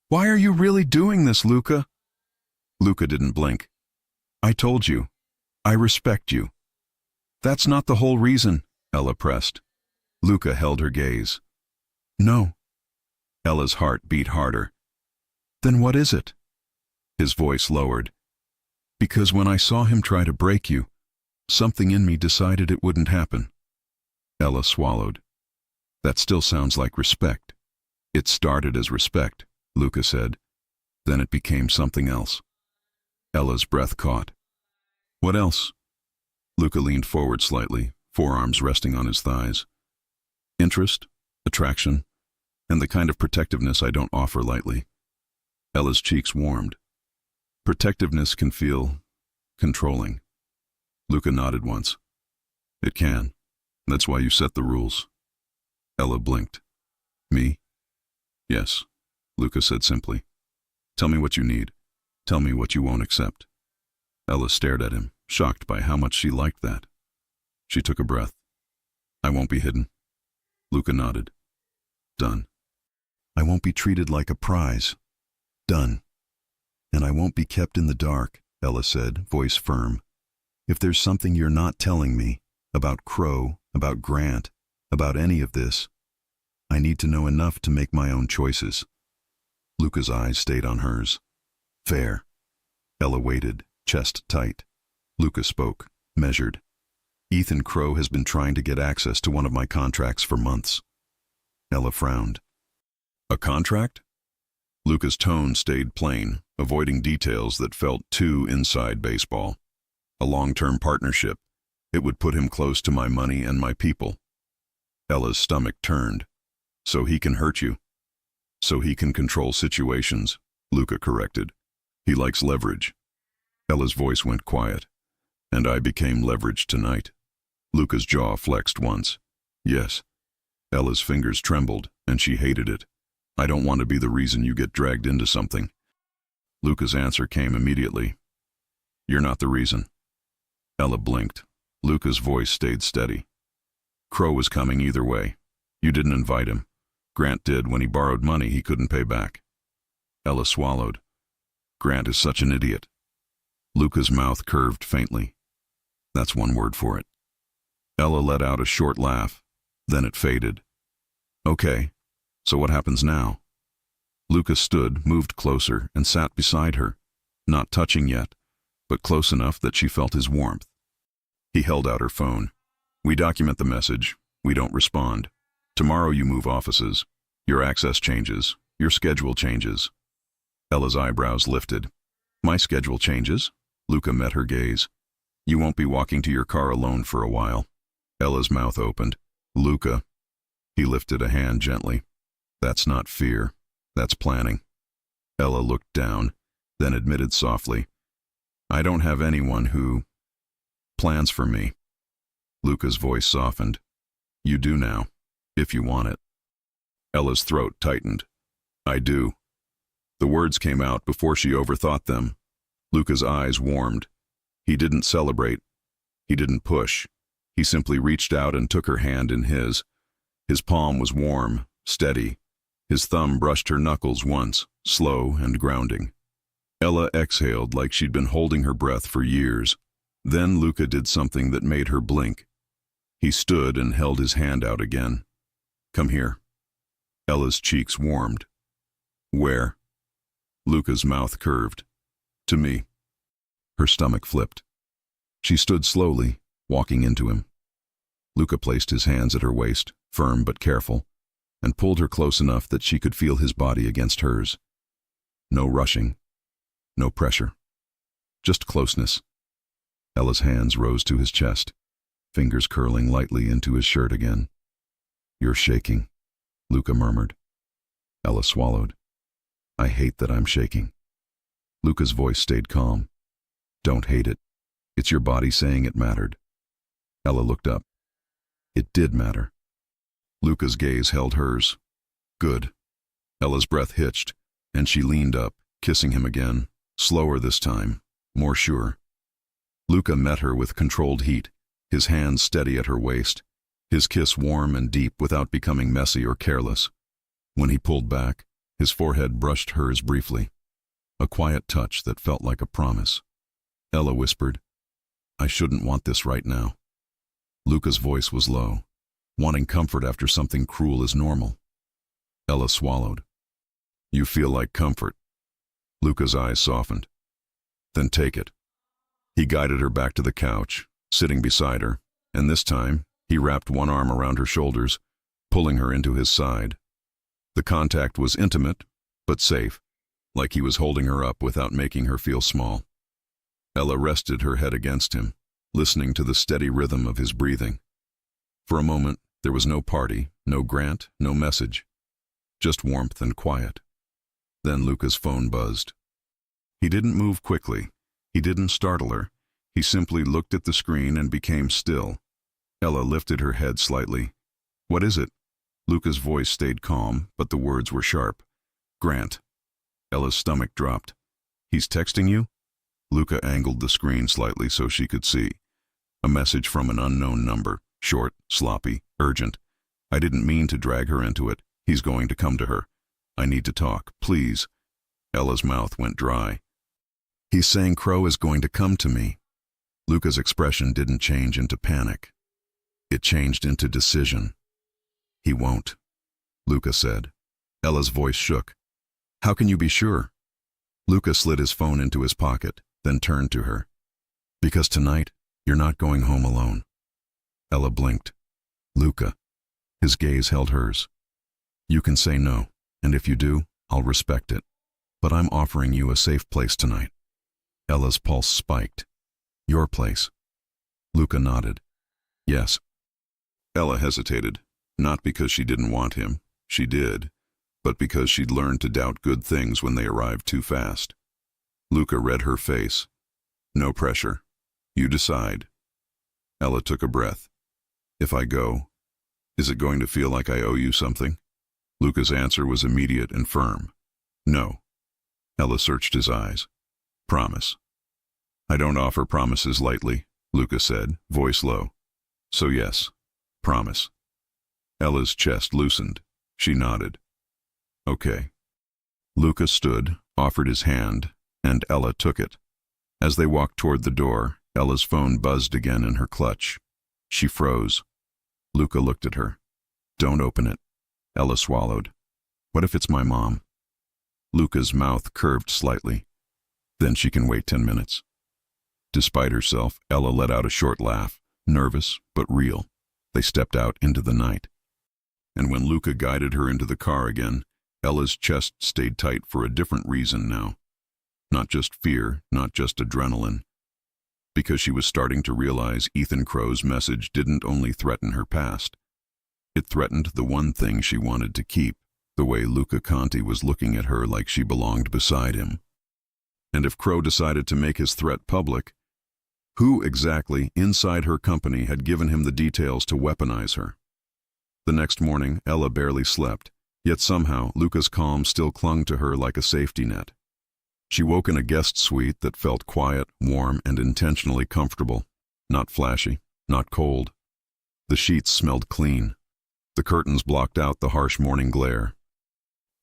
Why are you really doing this, Luca? Luca didn't blink. I told you. I respect you. That's not the whole reason, Ella pressed. Luca held her gaze. No. Ella's heart beat harder. Then what is it? His voice lowered. Because when I saw him try to break you, something in me decided it wouldn't happen. Ella swallowed. That still sounds like respect. It started as respect, Luca said. Then it became something else. Ella's breath caught. What else? Luca leaned forward slightly, forearms resting on his thighs. Interest, attraction, and the kind of protectiveness I don't offer lightly. Ella's cheeks warmed. Protectiveness can feel controlling. Luca nodded once. It can. That's why you set the rules. Ella blinked. Me? Yes, Luca said simply. Tell me what you need. Tell me what you won't accept. Ella stared at him, shocked by how much she liked that. She took a breath. I won't be hidden. Luca nodded. Done. I won't be treated like a prize. Done. And I won't be kept in the dark, Ella said, voice firm. If there's something you're not telling me, about Crow, about Grant, about any of this, I need to know enough to make my own choices. Luca's eyes stayed on hers. Fair. Ella waited, chest tight. Luca spoke, measured. Ethan Crow has been trying to get access to one of my contracts for months. Ella frowned. A contract? Luca's tone stayed plain, avoiding details that felt too inside baseball. A long-term partnership. It would put him close to my money and my people. Ella's stomach turned. So he can hurt you. So he can control situations, Luca corrected. He likes leverage. Ella's voice went quiet. And I became leverage tonight. Luca's jaw flexed once. Yes. Ella's fingers trembled, and she hated it. I don't want to be the reason you get dragged into something. Luca's answer came immediately. You're not the reason. Ella blinked. Luca's voice stayed steady. Crow was coming either way. You didn't invite him. Grant did when he borrowed money he couldn't pay back. Ella swallowed. Grant is such an idiot. Luca's mouth curved faintly. That's one word for it. Ella let out a short laugh. Then it faded. Okay, so what happens now? Luca stood, moved closer, and sat beside her, not touching yet, but close enough that she felt his warmth. He held out her phone. We document the message. We don't respond. Tomorrow you move offices. Your access changes. Your schedule changes. Ella's eyebrows lifted. My schedule changes? Luca met her gaze. You won't be walking to your car alone for a while. Ella's mouth opened. Luca. He lifted a hand gently. That's not fear. That's planning. Ella looked down, then admitted softly. I don't have anyone who plans for me. Luca's voice softened. You do now, if you want it. Ella's throat tightened. I do. The words came out before she overthought them. Luca's eyes warmed. He didn't celebrate. He didn't push. He simply reached out and took her hand in his. His palm was warm, steady. His thumb brushed her knuckles once, slow and grounding. Ella exhaled like she'd been holding her breath for years. Then Luca did something that made her blink. He stood and held his hand out again. "Come here." Ella's cheeks warmed. "Where?" Luca's mouth curved. "To me." Her stomach flipped. She stood slowly, walking into him. Luca placed his hands at her waist, firm but careful, and pulled her close enough that she could feel his body against hers. No rushing, no pressure, just closeness. Ella's hands rose to his chest, fingers curling lightly into his shirt again. "You're shaking," Luca murmured. Ella swallowed. "I hate that I'm shaking." Luca's voice stayed calm. "Don't hate it. It's your body saying it mattered." Ella looked up. It did matter. Luca's gaze held hers. "Good." Ella's breath hitched, and she leaned up, kissing him again, slower this time, more sure. Luca met her with controlled heat, his hands steady at her waist, his kiss warm and deep without becoming messy or careless. When he pulled back, his forehead brushed hers briefly, a quiet touch that felt like a promise. Ella whispered, "I shouldn't want this right now." Luca's voice was low. Wanting comfort after something cruel is normal. Ella swallowed. "You feel like comfort." Luca's eyes softened. "Then take it." He guided her back to the couch, sitting beside her, and this time he wrapped one arm around her shoulders, pulling her into his side. The contact was intimate, but safe, like he was holding her up without making her feel small. Ella rested her head against him, listening to the steady rhythm of his breathing. For a moment, there was no party, no Grant, no message. Just warmth and quiet. Then Luca's phone buzzed. He didn't move quickly. He didn't startle her. He simply looked at the screen and became still. Ella lifted her head slightly. "What is it?" Luca's voice stayed calm, but the words were sharp. "Grant." Ella's stomach dropped. "He's texting you?" Luca angled the screen slightly so she could see. A message from an unknown number. Short, sloppy, urgent. "I didn't mean to drag her into it. He's going to come to her. I need to talk, please." Ella's mouth went dry. "He's saying Crow is going to come to me." Luca's expression didn't change into panic. It changed into decision. "He won't," Luca said. Ella's voice shook. "How can you be sure?" Luca slid his phone into his pocket, then turned to her. "Because tonight, you're not going home alone." Ella blinked. "Luca." His gaze held hers. "You can say no, and if you do, I'll respect it. But I'm offering you a safe place tonight." Ella's pulse spiked. "Your place?" Luca nodded. "Yes." Ella hesitated, not because she didn't want him, she did, but because she'd learned to doubt good things when they arrived too fast. Luca read her face. "No pressure. You decide." Ella took a breath. "If I go, is it going to feel like I owe you something?" Luca's answer was immediate and firm. "No." Ella searched his eyes. "Promise." "I don't offer promises lightly," Luca said, voice low. "So yes, promise." Ella's chest loosened. She nodded. "Okay." Luca stood, offered his hand, and Ella took it. As they walked toward the door, Ella's phone buzzed again in her clutch. She froze. Luca looked at her. "Don't open it." Ella swallowed. "What if it's my mom?" Luca's mouth curved slightly. "Then she can wait 10 minutes. Despite herself, Ella let out a short laugh, nervous but real. They stepped out into the night. And when Luca guided her into the car again, Ella's chest stayed tight for a different reason now. Not just fear, not just adrenaline. Because she was starting to realize Ethan Crow's message didn't only threaten her past. It threatened the one thing she wanted to keep, the way Luca Conti was looking at her like she belonged beside him. And if Crow decided to make his threat public, who exactly inside her company had given him the details to weaponize her? The next morning, Ella barely slept, yet somehow Luca's calm still clung to her like a safety net. She woke in a guest suite that felt quiet, warm, and intentionally comfortable. Not flashy, not cold, The sheets smelled clean. The curtains blocked out the harsh morning glare.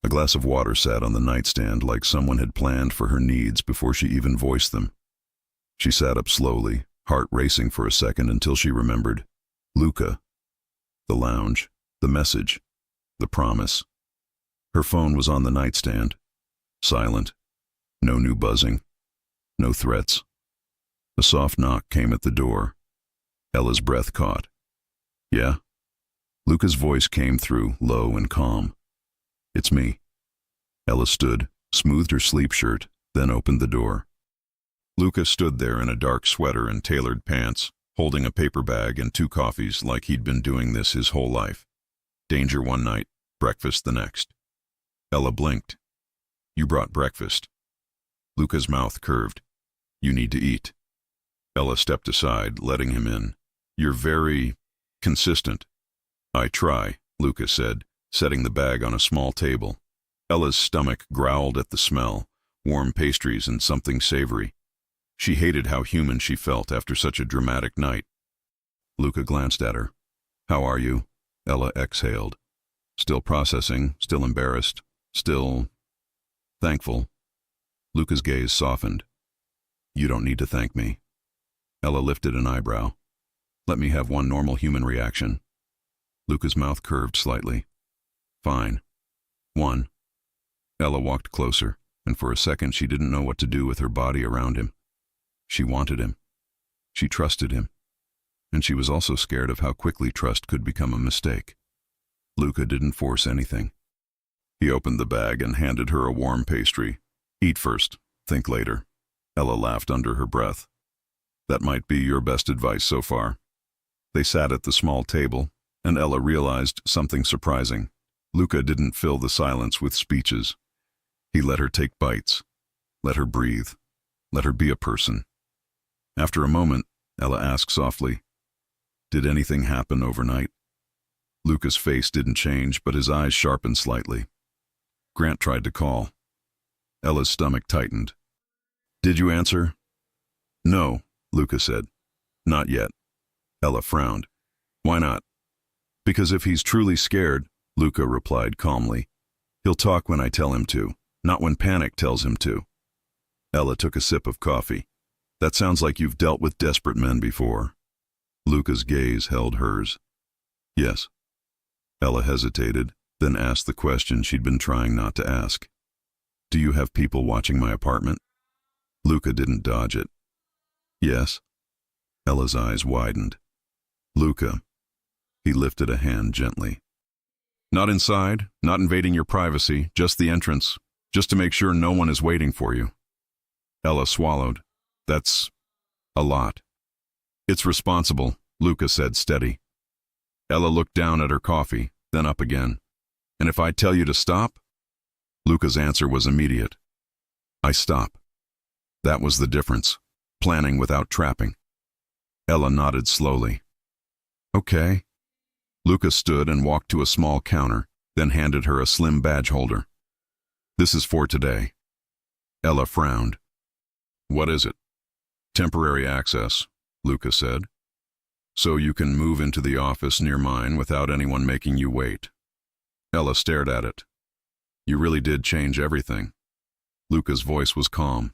A glass of water sat on the nightstand like someone had planned for her needs before she even voiced them. She sat up slowly, heart racing for a second until she remembered. Luca. The lounge. The message. The promise. Her phone was on the nightstand. Silent. No new buzzing. No threats. A soft knock came at the door. Ella's breath caught. Yeah? Luca's voice came through, low and calm. It's me. Ella stood, smoothed her sleep shirt, then opened the door. Luca stood there in a dark sweater and tailored pants, holding a paper bag and 2 coffees like he'd been doing this his whole life. Danger one night, breakfast the next. Ella blinked. You brought breakfast. Luca's mouth curved. You need to eat. Ella stepped aside, letting him in. You're very consistent. I try, Luca said, setting the bag on a small table. Ella's stomach growled at the smell, warm pastries and something savory. She hated how human she felt after such a dramatic night. Luca glanced at her. How are you? Ella exhaled. Still processing, still embarrassed, still thankful. Luca's gaze softened. You don't need to thank me. Ella lifted an eyebrow. Let me have one normal human reaction. Luca's mouth curved slightly. Fine. 1. Ella walked closer, and for a second she didn't know what to do with her body around him. She wanted him. She trusted him. And she was also scared of how quickly trust could become a mistake. Luca didn't force anything. He opened the bag and handed her a warm pastry. Eat first, think later. Ella laughed under her breath. That might be your best advice so far. They sat at the small table, and Ella realized something surprising. Luca didn't fill the silence with speeches. He let her take bites, let her breathe, let her be a person. After a moment, Ella asked softly, Did anything happen overnight? Luca's face didn't change, but his eyes sharpened slightly. Grant tried to call. Ella's stomach tightened. Did you answer? No, Luca said. Not yet. Ella frowned. Why not? Because if he's truly scared, Luca replied calmly, he'll talk when I tell him to, not when panic tells him to. Ella took a sip of coffee. That sounds like you've dealt with desperate men before. Luca's gaze held hers. Yes. Ella hesitated, then asked the question she'd been trying not to ask. Do you have people watching my apartment? Luca didn't dodge it. Yes. Ella's eyes widened. Luca. He lifted a hand gently. Not inside, not invading your privacy, just the entrance, just to make sure no one is waiting for you. Ella swallowed. That's a lot. It's responsible, Luca said steady. Ella looked down at her coffee, then up again. And if I tell you to stop? Luca's answer was immediate. I stop. That was the difference. Planning without trapping. Ella nodded slowly. Okay. Luca stood and walked to a small counter, then handed her a slim badge holder. This is for today. Ella frowned. What is it? Temporary access, Luca said. So you can move into the office near mine without anyone making you wait. Ella stared at it. You really did change everything. Luca's voice was calm.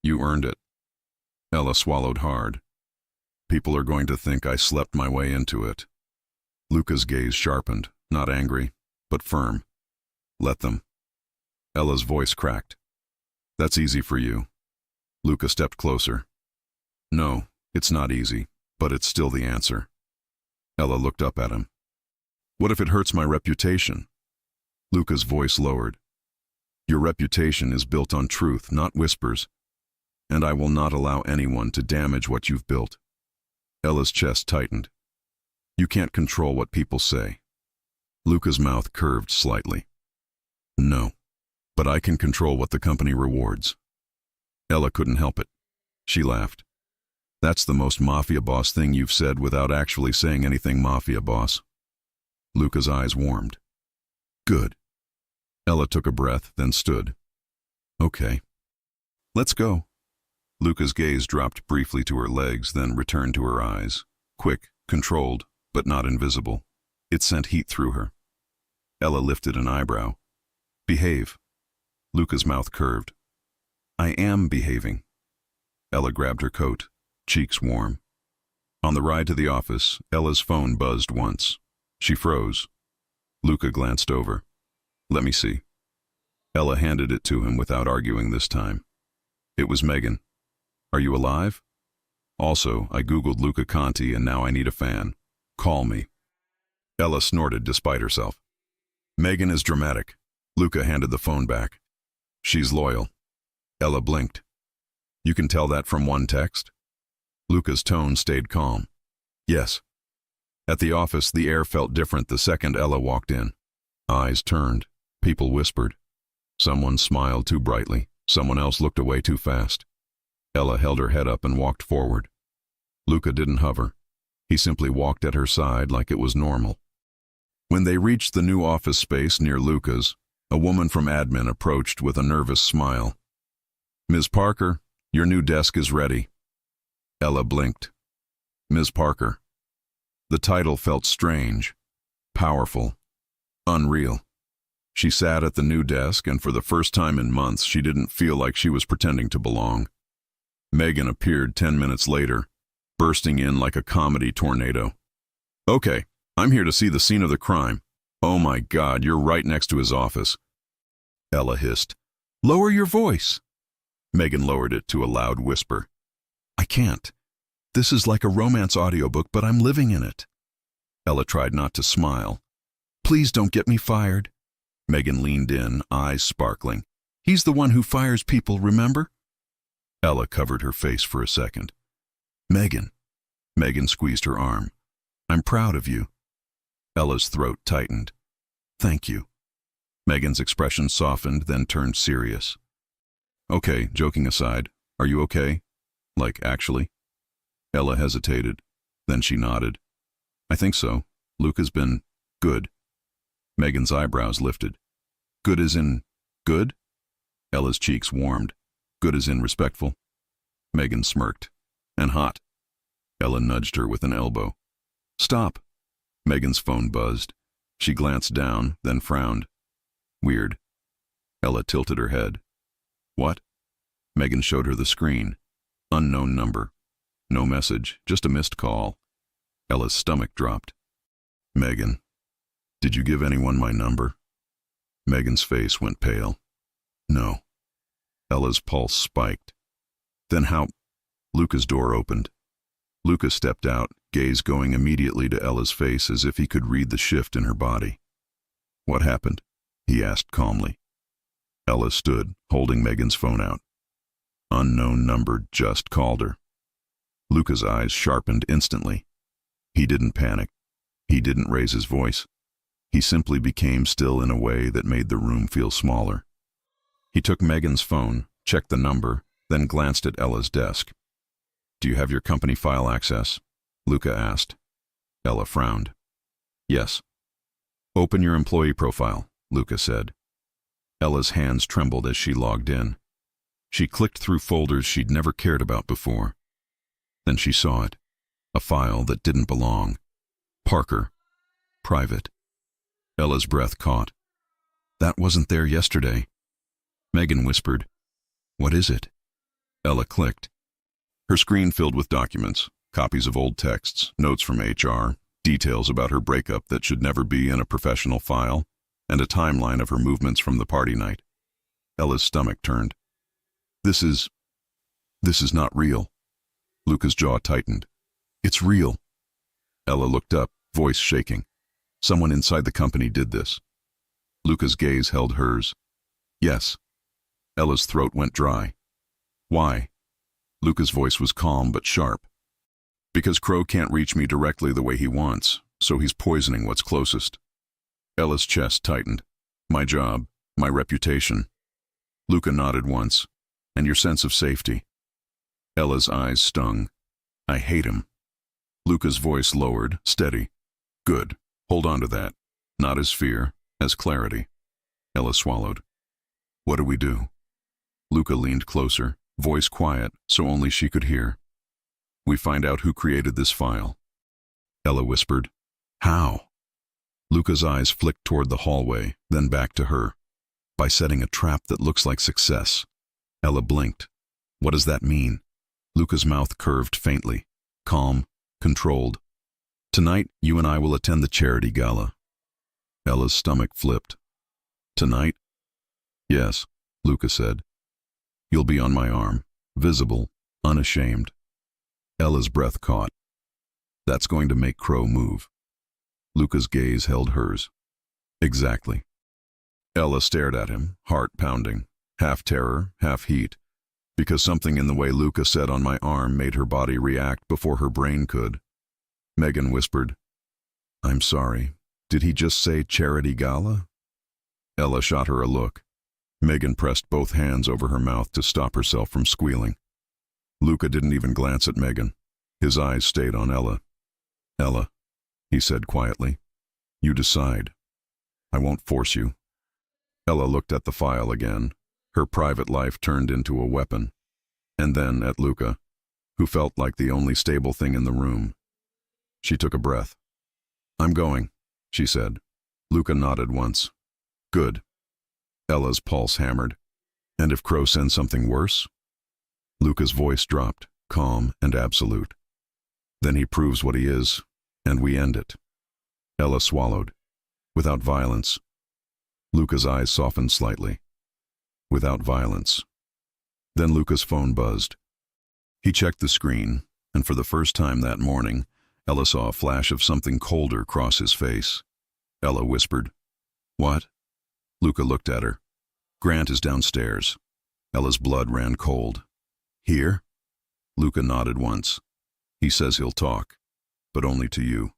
You earned it. Ella swallowed hard. People are going to think I slept my way into it. Luca's gaze sharpened, not angry, but firm. Let them. Ella's voice cracked. That's easy for you. Luca stepped closer. No, it's not easy, but it's still the answer. Ella looked up at him. What if it hurts my reputation? Luca's voice lowered. Your reputation is built on truth, not whispers, and I will not allow anyone to damage what you've built. Ella's chest tightened. You can't control what people say. Luca's mouth curved slightly. No, but I can control what the company rewards. Ella couldn't help it. She laughed. That's the most Mafia boss thing you've said without actually saying anything, Mafia boss. Luca's eyes warmed. Good. Ella took a breath, then stood. Okay. Let's go. Luca's gaze dropped briefly to her legs, then returned to her eyes. Quick, controlled, but not invisible. It sent heat through her. Ella lifted an eyebrow. Behave. Luca's mouth curved. I am behaving. Ella grabbed her coat, cheeks warm. On the ride to the office, Ella's phone buzzed once. She froze. Luca glanced over. Let me see. Ella handed it to him without arguing this time. It was Megan. Are you alive? Also, I googled Luca Conti and now I need a fan. Call me. Ella snorted despite herself. Megan is dramatic. Luca handed the phone back. She's loyal. Ella blinked. You can tell that from one text? Luca's tone stayed calm. Yes. At the office, the air felt different the second Ella walked in. Eyes turned. People whispered. Someone smiled too brightly. Someone else looked away too fast. Ella held her head up and walked forward. Luca didn't hover. He simply walked at her side like it was normal. When they reached the new office space near Luca's, a woman from admin approached with a nervous smile. Ms. Parker, your new desk is ready. Ella blinked. Ms. Parker. The title felt strange, powerful, unreal. She sat at the new desk, and for the first time in months, she didn't feel like she was pretending to belong. Megan appeared 10 minutes later, bursting in like a comedy tornado. Okay, I'm here to see the scene of the crime. Oh my God, you're right next to his office. Ella hissed. Lower your voice. Megan lowered it to a loud whisper. I can't. This is like a romance audiobook, but I'm living in it. Ella tried not to smile. Please don't get me fired. Megan leaned in, eyes sparkling. He's the one who fires people, remember? Ella covered her face for a second. Megan. Megan squeezed her arm. I'm proud of you. Ella's throat tightened. Thank you. Megan's expression softened, then turned serious. Okay, joking aside, are you okay? Like, actually? Ella hesitated. Then she nodded. I think so. Luca's been good. Megan's eyebrows lifted. Good as in good? Ella's cheeks warmed. Good as in respectful? Megan smirked. And hot. Ella nudged her with an elbow. Stop. Megan's phone buzzed. She glanced down, then frowned. Weird. Ella tilted her head. What? Megan showed her the screen. Unknown number. No message, just a missed call. Ella's stomach dropped. Megan, did you give anyone my number? Megan's face went pale. No. Ella's pulse spiked. Then how? Luca's door opened. Luca stepped out, gaze going immediately to Ella's face as if he could read the shift in her body. What happened? He asked calmly. Ella stood, holding Megan's phone out. Unknown number just called her. Luca's eyes sharpened instantly. He didn't panic. He didn't raise his voice. He simply became still in a way that made the room feel smaller. He took Megan's phone, checked the number, then glanced at Ella's desk. Do you have your company file access? Luca asked. Ella frowned. Yes. Open your employee profile, Luca said. Ella's hands trembled as she logged in. She clicked through folders she'd never cared about before. Then she saw it. A file that didn't belong. Parker. Private. Ella's breath caught. That wasn't there yesterday. Megan whispered, What is it? Ella clicked. Her screen filled with documents, copies of old texts, notes from HR, details about her breakup that should never be in a professional file, and a timeline of her movements from the party night. Ella's stomach turned. This is not real. Luca's jaw tightened. It's real. Ella looked up, voice shaking. Someone inside the company did this. Luca's gaze held hers. Yes. Ella's throat went dry. Why? Luca's voice was calm but sharp. Because Crow can't reach me directly the way he wants, so he's poisoning what's closest. Ella's chest tightened. My job, my reputation. Luca nodded once. And your sense of safety. Ella's eyes stung. I hate him. Luca's voice lowered, steady. Good. Hold on to that. Not as fear, as clarity. Ella swallowed. What do we do? Luca leaned closer, voice quiet, so only she could hear. We find out who created this file. Ella whispered, How? Luca's eyes flicked toward the hallway, then back to her. By setting a trap that looks like success. Ella blinked. What does that mean? Luca's mouth curved faintly. Calm, controlled. Tonight, you and I will attend the charity gala. Ella's stomach flipped. Tonight? Yes, Luca said. You'll be on my arm, visible, unashamed. Ella's breath caught. That's going to make Crow move. Luca's gaze held hers. Exactly. Ella stared at him, heart pounding, half terror, half heat, because something in the way Luca said on my arm made her body react before her brain could. Megan whispered, I'm sorry, did he just say charity gala? Ella shot her a look. Megan pressed both hands over her mouth to stop herself from squealing. Luca didn't even glance at Megan. His eyes stayed on Ella. Ella, he said quietly, you decide. I won't force you. Ella looked at the file again, her private life turned into a weapon, and then at Luca, who felt like the only stable thing in the room. She took a breath. I'm going, she said. Luca nodded once. Good. Ella's pulse hammered. And if Crow sends something worse? Luca's voice dropped, calm and absolute. Then he proves what he is, and we end it. Ella swallowed. Without violence. Luca's eyes softened slightly. Without violence. Then Luca's phone buzzed. He checked the screen, and for the first time that morning, Ella saw a flash of something colder cross his face. Ella whispered, What? Luca looked at her. Grant is downstairs. Ella's blood ran cold. Here? Luca nodded once. He says he'll talk, but only to you.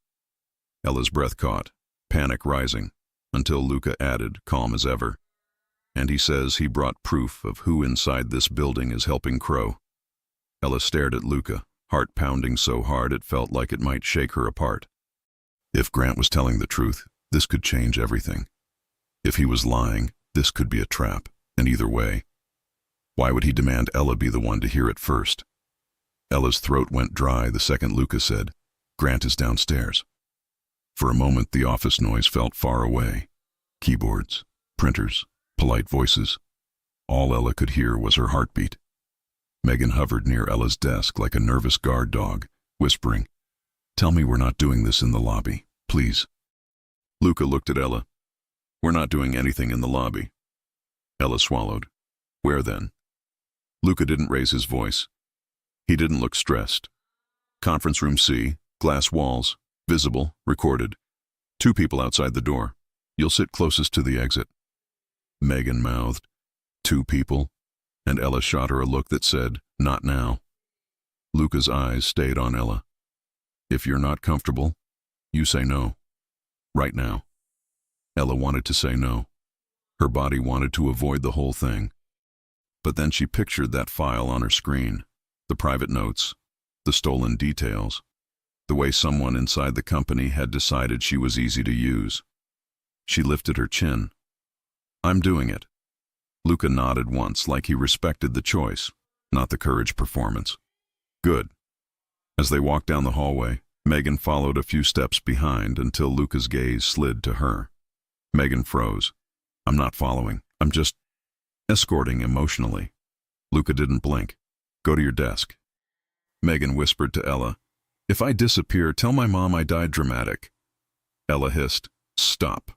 Ella's breath caught, panic rising, until Luca added, calm as ever. And he says he brought proof of who inside this building is helping Crow. Ella stared at Luca, heart pounding so hard it felt like it might shake her apart. If Grant was telling the truth, this could change everything. If he was lying, this could be a trap, and either way. Why would he demand Ella be the one to hear it first? Ella's throat went dry the second Luca said, Grant is downstairs. For a moment the office noise felt far away. Keyboards, printers, polite voices. All Ella could hear was her heartbeat. Megan hovered near Ella's desk like a nervous guard dog, whispering, Tell me we're not doing this in the lobby, please. Luca looked at Ella. We're not doing anything in the lobby. Ella swallowed. Where then? Luca didn't raise his voice. He didn't look stressed. Conference room C, glass walls, visible, recorded. 2 people outside the door. You'll sit closest to the exit. Megan mouthed, 2 people, and Ella shot her a look that said, not now. Luca's eyes stayed on Ella. If you're not comfortable, you say no. Right now. Ella wanted to say no. Her body wanted to avoid the whole thing. But then she pictured that file on her screen, the private notes, the stolen details, the way someone inside the company had decided she was easy to use. She lifted her chin. I'm doing it. Luca nodded once like he respected the choice, not the courage performance. Good. As they walked down the hallway, Megan followed a few steps behind until Luca's gaze slid to her. Megan froze. I'm not following. I'm just escorting emotionally. Luca didn't blink. Go to your desk. Megan whispered to Ella, If I disappear, tell my mom I died dramatic. Ella hissed, Stop.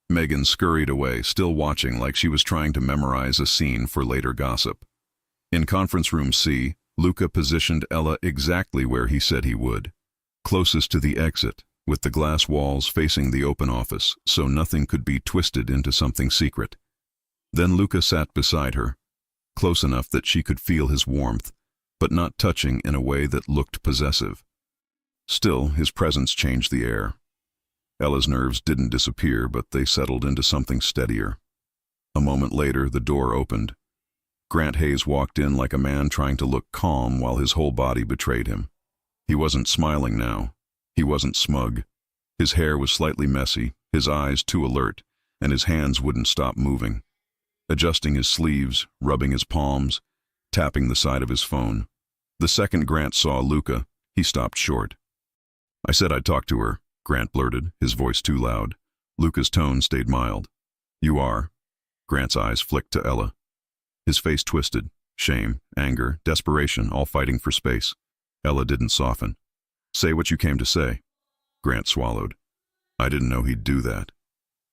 Megan scurried away, still watching like she was trying to memorize a scene for later gossip. In conference room C, Luca positioned Ella exactly where he said he would, closest to the exit, with the glass walls facing the open office so nothing could be twisted into something secret. Then Luca sat beside her, close enough that she could feel his warmth, but not touching in a way that looked possessive. Still, his presence changed the air. Ella's nerves didn't disappear, but they settled into something steadier. A moment later, the door opened. Grant Hayes walked in like a man trying to look calm while his whole body betrayed him. He wasn't smiling now. He wasn't smug. His hair was slightly messy, his eyes too alert, and his hands wouldn't stop moving. Adjusting his sleeves, rubbing his palms, tapping the side of his phone. The second Grant saw Luca, he stopped short. I said I'd talk to her, Grant blurted, his voice too loud. Luca's tone stayed mild. You are. Grant's eyes flicked to Ella. His face twisted. Shame, anger, desperation, all fighting for space. Ella didn't soften. Say what you came to say. Grant swallowed. I didn't know he'd do that.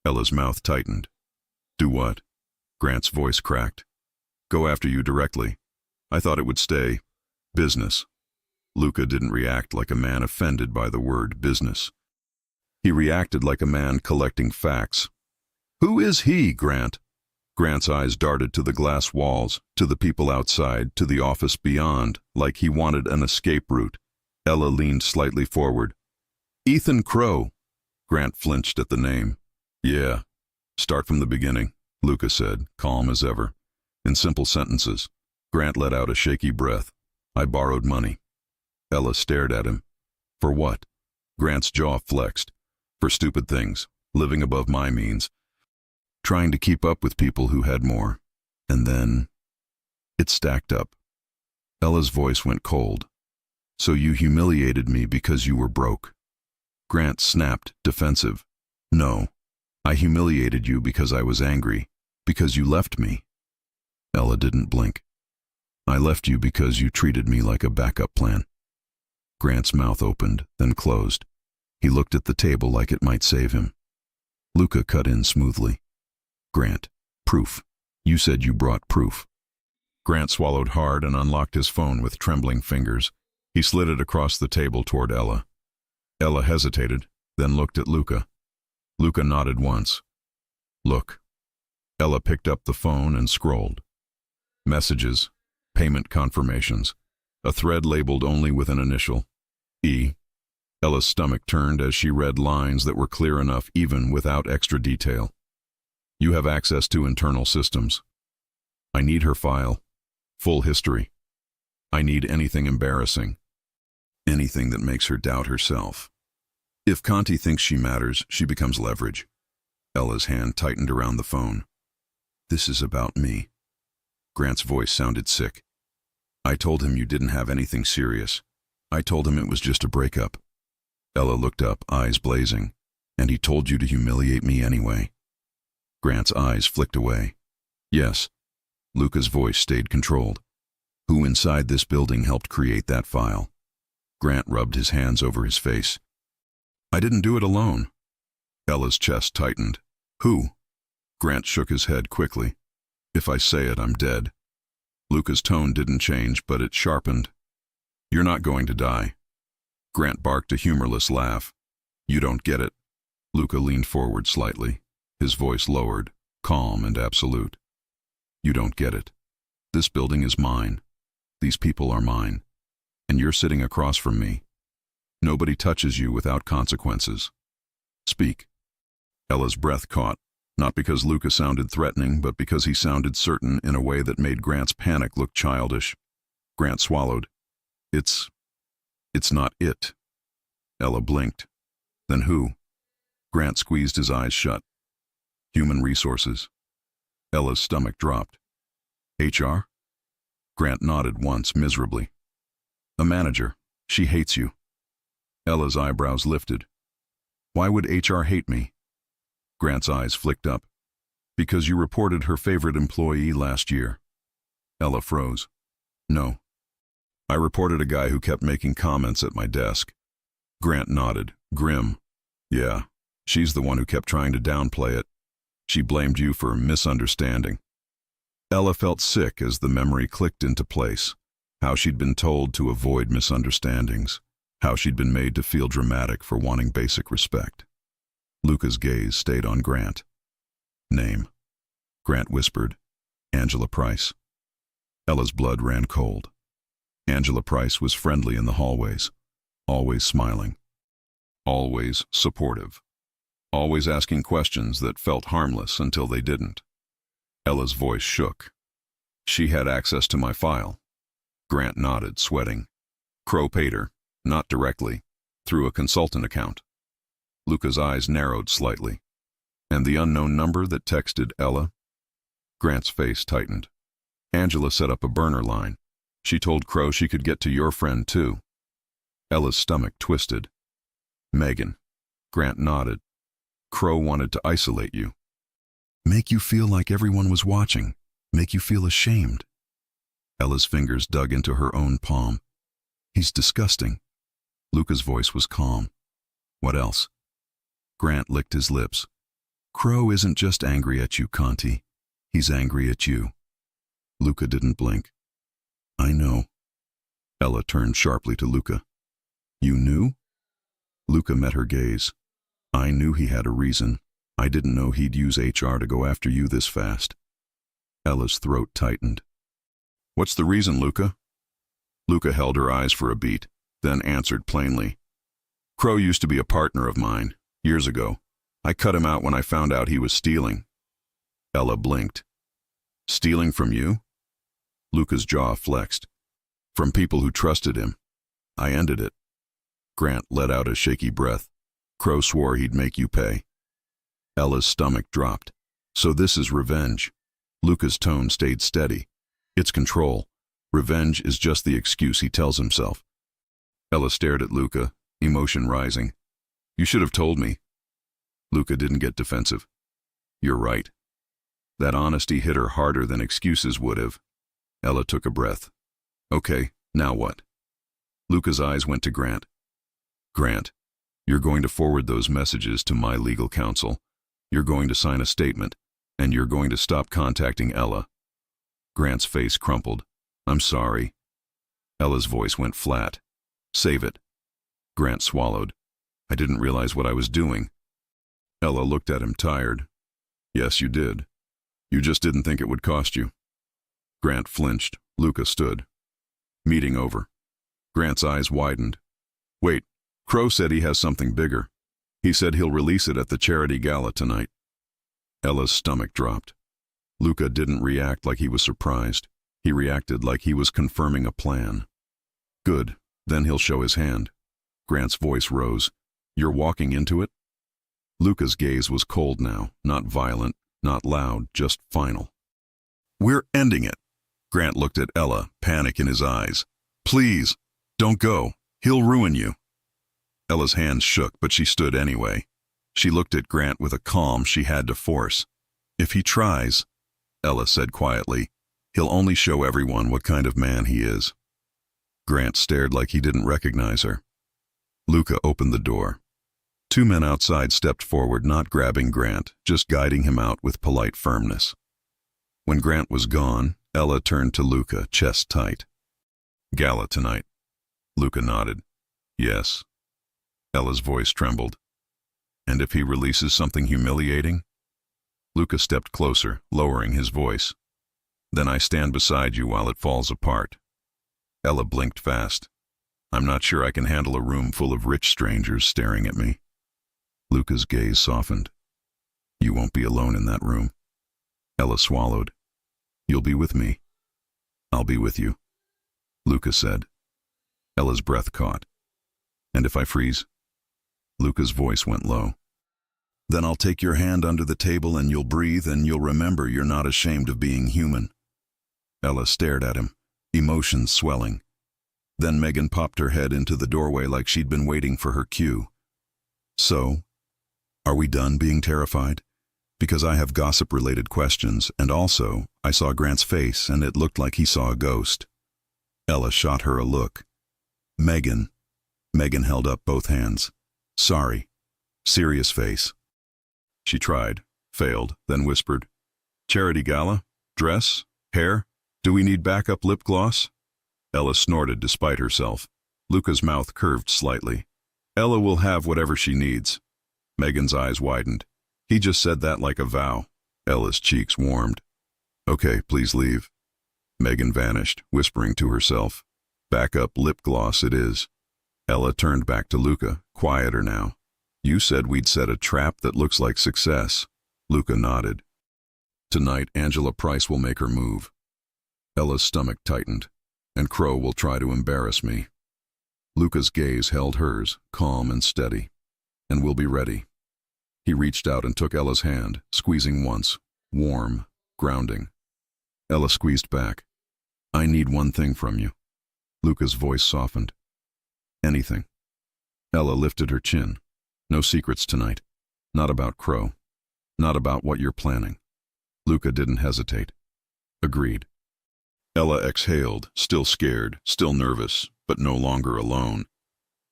Ella's mouth tightened. Do what? Grant's voice cracked. Go after you directly. I thought it would stay business. Luca didn't react like a man offended by the word business. He reacted like a man collecting facts. Who is he, Grant? Grant's eyes darted to the glass walls, to the people outside, to the office beyond, like he wanted an escape route. Ella leaned slightly forward. Ethan Crow. Grant flinched at the name. Yeah. Start from the beginning, Luca said, calm as ever. In simple sentences. Grant let out a shaky breath. I borrowed money. Ella stared at him. For what? Grant's jaw flexed. For stupid things, living above my means, trying to keep up with people who had more. And then it stacked up. Ella's voice went cold. So you humiliated me because you were broke. Grant snapped, defensive. No, I humiliated you because I was angry, because you left me. Ella didn't blink. I left you because you treated me like a backup plan. Grant's mouth opened, then closed. He looked at the table like it might save him. Luca cut in smoothly. Grant, proof. You said you brought proof. Grant swallowed hard and unlocked his phone with trembling fingers. He slid it across the table toward Ella. Ella hesitated, then looked at Luca. Luca nodded once. Look. Ella picked up the phone and scrolled. Messages, payment confirmations, a thread labeled only with an initial, E. Ella's stomach turned as she read lines that were clear enough even without extra detail. You have access to internal systems. I need her file. Full history. I need anything embarrassing. Anything that makes her doubt herself. If Conti thinks she matters, she becomes leverage. Ella's hand tightened around the phone. This is about me. Grant's voice sounded sick. I told him you didn't have anything serious. I told him it was just a breakup. Ella looked up, eyes blazing. And he told you to humiliate me anyway. Grant's eyes flicked away. Yes. Luca's voice stayed controlled. Who inside this building helped create that file? Grant rubbed his hands over his face. I didn't do it alone. Ella's chest tightened. Who? Grant shook his head quickly. If I say it, I'm dead. Luca's tone didn't change, but it sharpened. You're not going to die. Grant barked a humorless laugh. You don't get it. Luca leaned forward slightly, his voice lowered, calm and absolute. You don't get it. This building is mine. These people are mine. And you're sitting across from me. Nobody touches you without consequences. Speak. Ella's breath caught, not because Luca sounded threatening, but because he sounded certain in a way that made Grant's panic look childish. Grant swallowed. It's not it. Ella blinked. Then who? Grant squeezed his eyes shut. Human resources. Ella's stomach dropped. HR? Grant nodded once, miserably. A manager. She hates you. Ella's eyebrows lifted. Why would HR hate me? Grant's eyes flicked up. Because you reported her favorite employee last year. Ella froze. No. I reported a guy who kept making comments at my desk. Grant nodded, grim. Yeah, she's the one who kept trying to downplay it. She blamed you for misunderstanding. Ella felt sick as the memory clicked into place. How she'd been told to avoid misunderstandings. How she'd been made to feel dramatic for wanting basic respect. Luca's gaze stayed on Grant. Name. Grant whispered. Angela Price. Ella's blood ran cold. Angela Price was friendly in the hallways, always smiling, always supportive, always asking questions that felt harmless until they didn't. Ella's voice shook. She had access to my file. Grant nodded, sweating. Crow paid her, not directly, through a consultant account. Luca's eyes narrowed slightly. And the unknown number that texted Ella? Grant's face tightened. Angela set up a burner line. She told Crow she could get to your friend too. Ella's stomach twisted. Megan. Grant nodded. Crow wanted to isolate you. Make you feel like everyone was watching. Make you feel ashamed. Ella's fingers dug into her own palm. He's disgusting. Luca's voice was calm. What else? Grant licked his lips. Crow isn't just angry at you, Conti. He's angry at you. Luca didn't blink. I know. Ella turned sharply to Luca. You knew? Luca met her gaze. I knew he had a reason. I didn't know he'd use HR to go after you this fast. Ella's throat tightened. What's the reason, Luca? Luca held her eyes for a beat, then answered plainly. Crow used to be a partner of mine, years ago. I cut him out when I found out he was stealing. Ella blinked. Stealing from you? Luca's jaw flexed. From people who trusted him. I ended it. Grant let out a shaky breath. Crow swore he'd make you pay. Ella's stomach dropped. So this is revenge. Luca's tone stayed steady. It's control. Revenge is just the excuse he tells himself. Ella stared at Luca, emotion rising. You should have told me. Luca didn't get defensive. You're right. That honesty hit her harder than excuses would have. Ella took a breath. Okay, now what? Luca's eyes went to Grant. Grant, you're going to forward those messages to my legal counsel. You're going to sign a statement, and you're going to stop contacting Ella. Grant's face crumpled. I'm sorry. Ella's voice went flat. Save it. Grant swallowed. I didn't realize what I was doing. Ella looked at him tired. Yes, you did. You just didn't think it would cost you. Grant flinched. Luca stood. Meeting over. Grant's eyes widened. Wait, Crow said he has something bigger. He said he'll release it at the charity gala tonight. Ella's stomach dropped. Luca didn't react like he was surprised. He reacted like he was confirming a plan. Good, then he'll show his hand. Grant's voice rose. You're walking into it? Luca's gaze was cold now, not violent, not loud, just final. We're ending it. Grant looked at Ella, panic in his eyes. Please, don't go. He'll ruin you. Ella's hands shook, but she stood anyway. She looked at Grant with a calm she had to force. If he tries, Ella said quietly, he'll only show everyone what kind of man he is. Grant stared like he didn't recognize her. Luca opened the door. Two men outside stepped forward, not grabbing Grant, just guiding him out with polite firmness. When Grant was gone, Ella turned to Luca, chest tight. Gala tonight. Luca nodded. Yes. Ella's voice trembled. And if he releases something humiliating? Luca stepped closer, lowering his voice. Then I stand beside you while it falls apart. Ella blinked fast. I'm not sure I can handle a room full of rich strangers staring at me. Luca's gaze softened. You won't be alone in that room. Ella swallowed. You'll be with me. I'll be with you. Luca said. Ella's breath caught. And if I freeze? Luca's voice went low. Then I'll take your hand under the table and you'll breathe and you'll remember you're not ashamed of being human. Ella stared at him, emotions swelling. Then Megan popped her head into the doorway like she'd been waiting for her cue. So, are we done being terrified? Because I have gossip-related questions, and also, I saw Grant's face and it looked like he saw a ghost. Ella shot her a look. Megan. Megan held up both hands. Sorry. Serious face. She tried, failed, then whispered. Charity gala? Dress? Hair? Do we need backup lip gloss? Ella snorted despite herself. Luca's mouth curved slightly. Ella will have whatever she needs. Megan's eyes widened. He just said that like a vow. Ella's cheeks warmed. Okay, please leave. Megan vanished, whispering to herself. Backup lip gloss it is. Ella turned back to Luca, quieter now. You said we'd set a trap that looks like success. Luca nodded. Tonight, Angela Price will make her move. Ella's stomach tightened. And Crow will try to embarrass me. Luca's gaze held hers, calm and steady. And we'll be ready. He reached out and took Ella's hand, squeezing once, warm, grounding. Ella squeezed back. I need one thing from you. Luca's voice softened. Anything. Ella lifted her chin. No secrets tonight. Not about Crow. Not about what you're planning. Luca didn't hesitate. Agreed. Ella exhaled, still scared, still nervous, but no longer alone.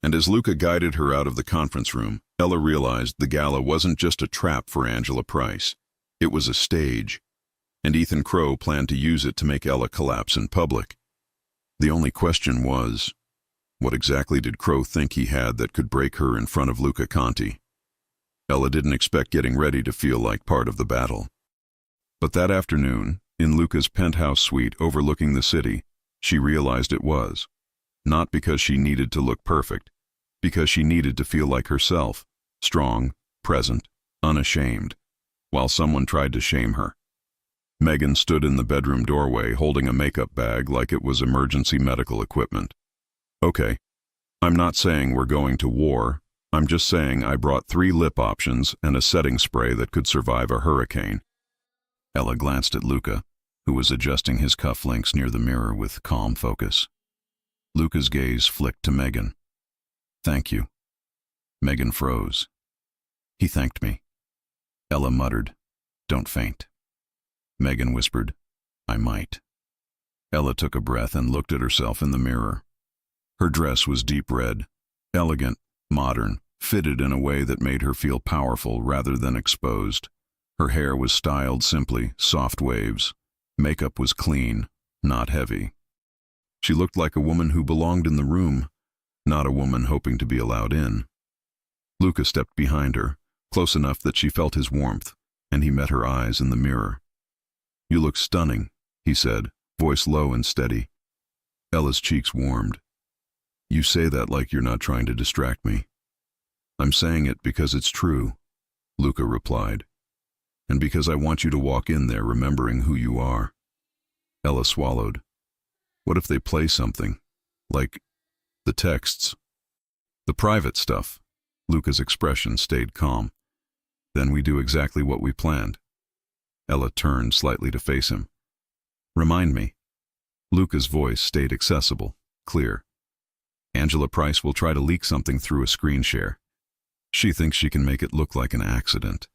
And as Luca guided her out of the conference room, Ella realized the gala wasn't just a trap for Angela Price. It was a stage, and Ethan Crow planned to use it to make Ella collapse in public. The only question was, what exactly did Crow think he had that could break her in front of Luca Conti? Ella didn't expect getting ready to feel like part of the battle. But that afternoon, in Luca's penthouse suite overlooking the city, she realized it was. Not because she needed to look perfect, because she needed to feel like herself, strong, present, unashamed, while someone tried to shame her. Megan stood in the bedroom doorway holding a makeup bag like it was emergency medical equipment. Okay, I'm not saying we're going to war, I'm just saying I brought 3 lip options and a setting spray that could survive a hurricane. Ella glanced at Luca, who was adjusting his cufflinks near the mirror with calm focus. Luca's gaze flicked to Megan. Thank you. Megan froze. He thanked me. Ella muttered, don't faint. Megan whispered, I might. Ella took a breath and looked at herself in the mirror. Her dress was deep red, elegant, modern, fitted in a way that made her feel powerful rather than exposed. Her hair was styled simply, soft waves. Makeup was clean, not heavy. She looked like a woman who belonged in the room, not a woman hoping to be allowed in. Luca stepped behind her, close enough that she felt his warmth, and he met her eyes in the mirror. You look stunning, he said, voice low and steady. Ella's cheeks warmed. You say that like you're not trying to distract me. I'm saying it because it's true, Luca replied. And because I want you to walk in there remembering who you are. Ella swallowed. What if they play something? Like the texts? The private stuff. Luca's expression stayed calm. Then we do exactly what we planned. Ella turned slightly to face him. Remind me. Luca's voice stayed accessible, clear. Angela Price will try to leak something through a screen share. She thinks she can make it look like an accident.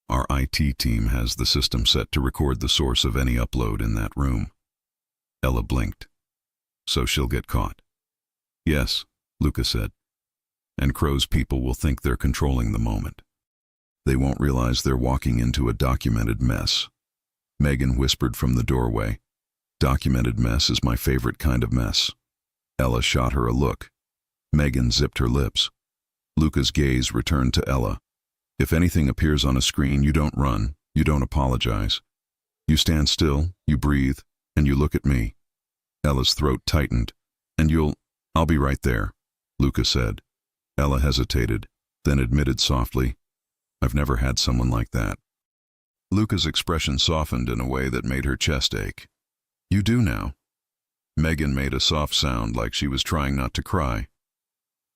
Our IT team has the system set to record the source of any upload in that room. Ella blinked. So she'll get caught. Yes, Luca said. And Crow's people will think they're controlling the moment. They won't realize they're walking into a documented mess. Megan whispered from the doorway. Documented mess is my favorite kind of mess. Ella shot her a look. Megan zipped her lips. Luca's gaze returned to Ella. If anything appears on a screen, you don't run, you don't apologize. You stand still, you breathe, and you look at me. Ella's throat tightened. And I'll be right there, Luca said. Ella hesitated, then admitted softly, I've never had someone like that. Luca's expression softened in a way that made her chest ache. You do now. Megan made a soft sound like she was trying not to cry.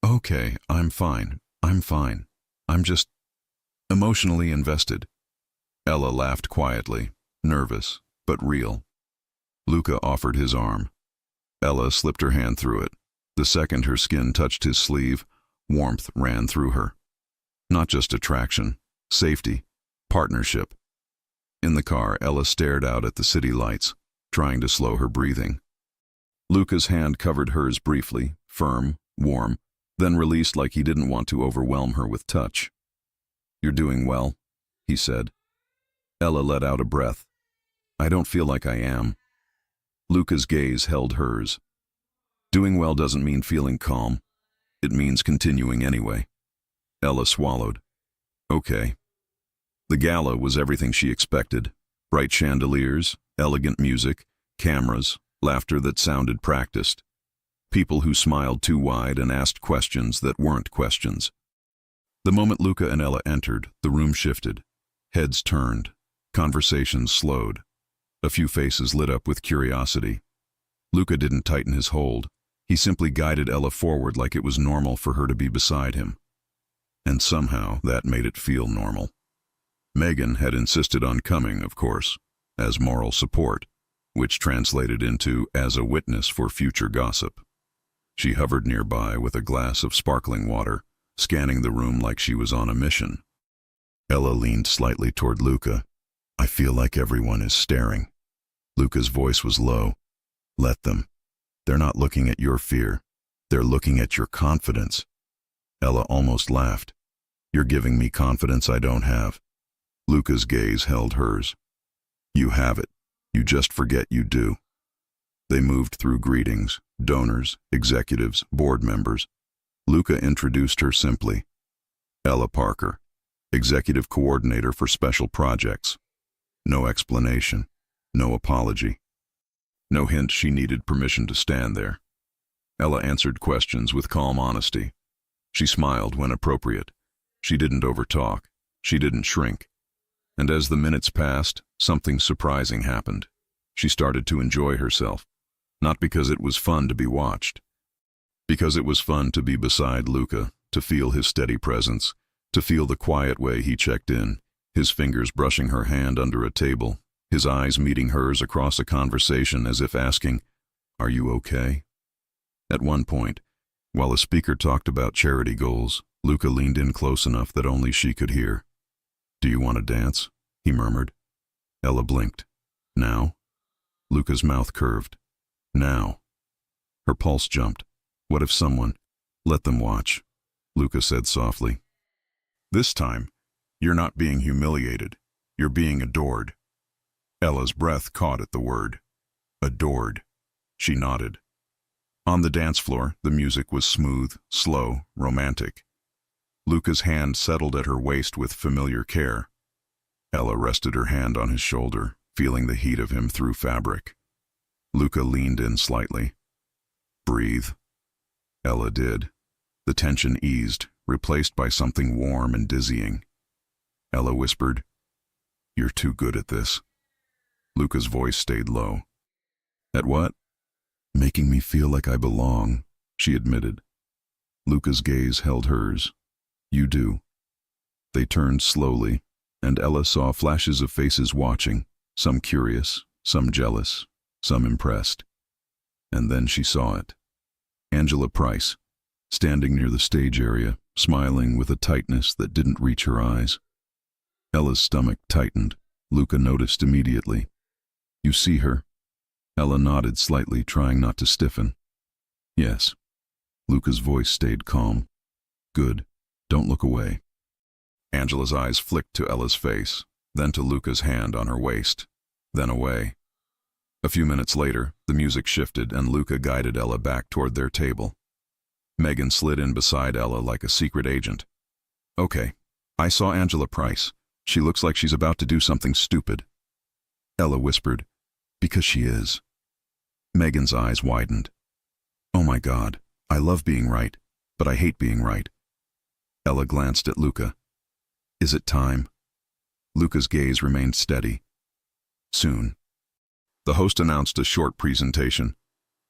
Okay, I'm fine. I'm just emotionally invested. Ella laughed quietly, nervous, but real. Luca offered his arm. Ella slipped her hand through it. The second her skin touched his sleeve, warmth ran through her. Not just attraction, safety, partnership. In the car, Ella stared out at the city lights, trying to slow her breathing. Luca's hand covered hers briefly, firm, warm, then released like he didn't want to overwhelm her with touch. You're doing well, he said. Ella let out a breath. I don't feel like I am. Luca's gaze held hers. Doing well doesn't mean feeling calm. It means continuing anyway. Ella swallowed. Okay. The gala was everything she expected. Bright chandeliers, elegant music, cameras, laughter that sounded practiced. People who smiled too wide and asked questions that weren't questions. The moment Luca and Ella entered, the room shifted. Heads turned. Conversations slowed. A few faces lit up with curiosity. Luca didn't tighten his hold. He simply guided Ella forward like it was normal for her to be beside him. And somehow that made it feel normal. Megan had insisted on coming, of course, as moral support, which translated into as a witness for future gossip. She hovered nearby with a glass of sparkling water, scanning the room like she was on a mission. Ella leaned slightly toward Luca. I feel like everyone is staring. Luca's voice was low. Let them. They're not looking at your fear. They're looking at your confidence. Ella almost laughed. You're giving me confidence I don't have. Luca's gaze held hers. You have it. You just forget you do. They moved through greetings, donors, executives, board members. Luca introduced her simply. Ella Parker, Executive Coordinator for Special Projects. No explanation, no apology. No hint she needed permission to stand there. Ella answered questions with calm honesty. She smiled when appropriate. She didn't overtalk. She didn't shrink. And as the minutes passed, something surprising happened. She started to enjoy herself. Not because it was fun to be watched. Because it was fun to be beside Luca, to feel his steady presence, to feel the quiet way he checked in, his fingers brushing her hand under a table, his eyes meeting hers across a conversation as if asking, Are you okay? At one point, while a speaker talked about charity goals, Luca leaned in close enough that only she could hear. Do you want to dance? He murmured. Ella blinked. Now? Luca's mouth curved. Now. Her pulse jumped. What if someone? Let them watch, Luca said softly. This time, you're not being humiliated. You're being adored. Ella's breath caught at the word. Adored. She nodded. On the dance floor, the music was smooth, slow, romantic. Luca's hand settled at her waist with familiar care. Ella rested her hand on his shoulder, feeling the heat of him through fabric. Luca leaned in slightly. Breathe. Ella did. The tension eased, replaced by something warm and dizzying. Ella whispered, You're too good at this. Luca's voice stayed low. At what? Making me feel like I belong, she admitted. Luca's gaze held hers. You do. They turned slowly, and Ella saw flashes of faces watching, some curious, some jealous, some impressed. And then she saw it. Angela Price, standing near the stage area, smiling with a tightness that didn't reach her eyes. Ella's stomach tightened. Luca noticed immediately. You see her? Ella nodded slightly, trying not to stiffen. Yes. Luca's voice stayed calm. Good. Don't look away. Angela's eyes flicked to Ella's face, then to Luca's hand on her waist, then away. A few minutes later, the music shifted and Luca guided Ella back toward their table. Megan slid in beside Ella like a secret agent. Okay, I saw Angela Price. She looks like she's about to do something stupid. Ella whispered, Because she is. Megan's eyes widened. Oh my God, I love being right, but I hate being right. Ella glanced at Luca. Is it time? Luca's gaze remained steady. Soon. The host announced a short presentation.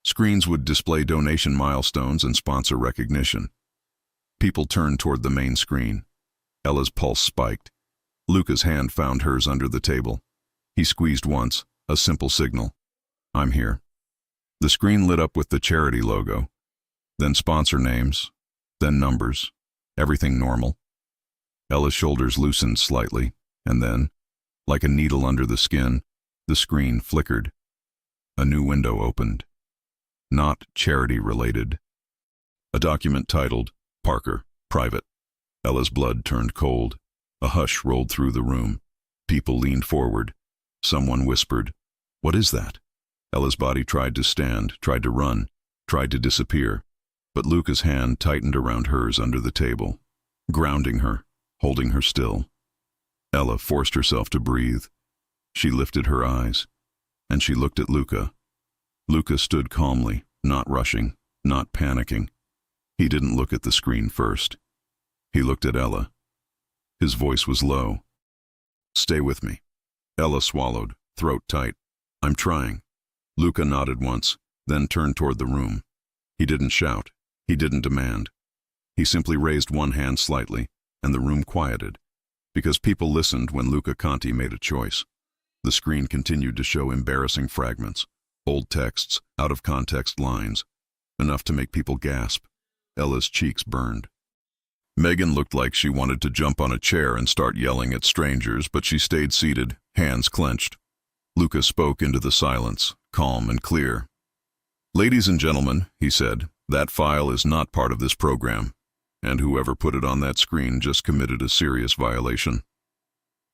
Screens would display donation milestones and sponsor recognition. People turned toward the main screen. Ella's pulse spiked. Luca's hand found hers under the table. He squeezed once, a simple signal. I'm here. The screen lit up with the charity logo, then sponsor names, then numbers, everything normal. Ella's shoulders loosened slightly, and then, like a needle under the skin, the screen flickered. A new window opened. Not charity-related. A document titled, Parker, Private. Ella's blood turned cold. A hush rolled through the room. People leaned forward. Someone whispered, What is that? Ella's body tried to stand, tried to run, tried to disappear, but Luca's hand tightened around hers under the table, grounding her, holding her still. Ella forced herself to breathe. She lifted her eyes, and she looked at Luca. Luca stood calmly, not rushing, not panicking. He didn't look at the screen first. He looked at Ella. His voice was low. Stay with me. Ella swallowed, throat tight. I'm trying. Luca nodded once, then turned toward the room. He didn't shout. He didn't demand. He simply raised one hand slightly, and the room quieted, because people listened when Luca Conti made a choice. The screen continued to show embarrassing fragments, old texts, out-of-context lines, enough to make people gasp. Ella's cheeks burned. Megan looked like she wanted to jump on a chair and start yelling at strangers, but she stayed seated, hands clenched. Luca spoke into the silence, calm and clear. "Ladies and gentlemen," he said, "that file is not part of this program, and whoever put it on that screen just committed a serious violation."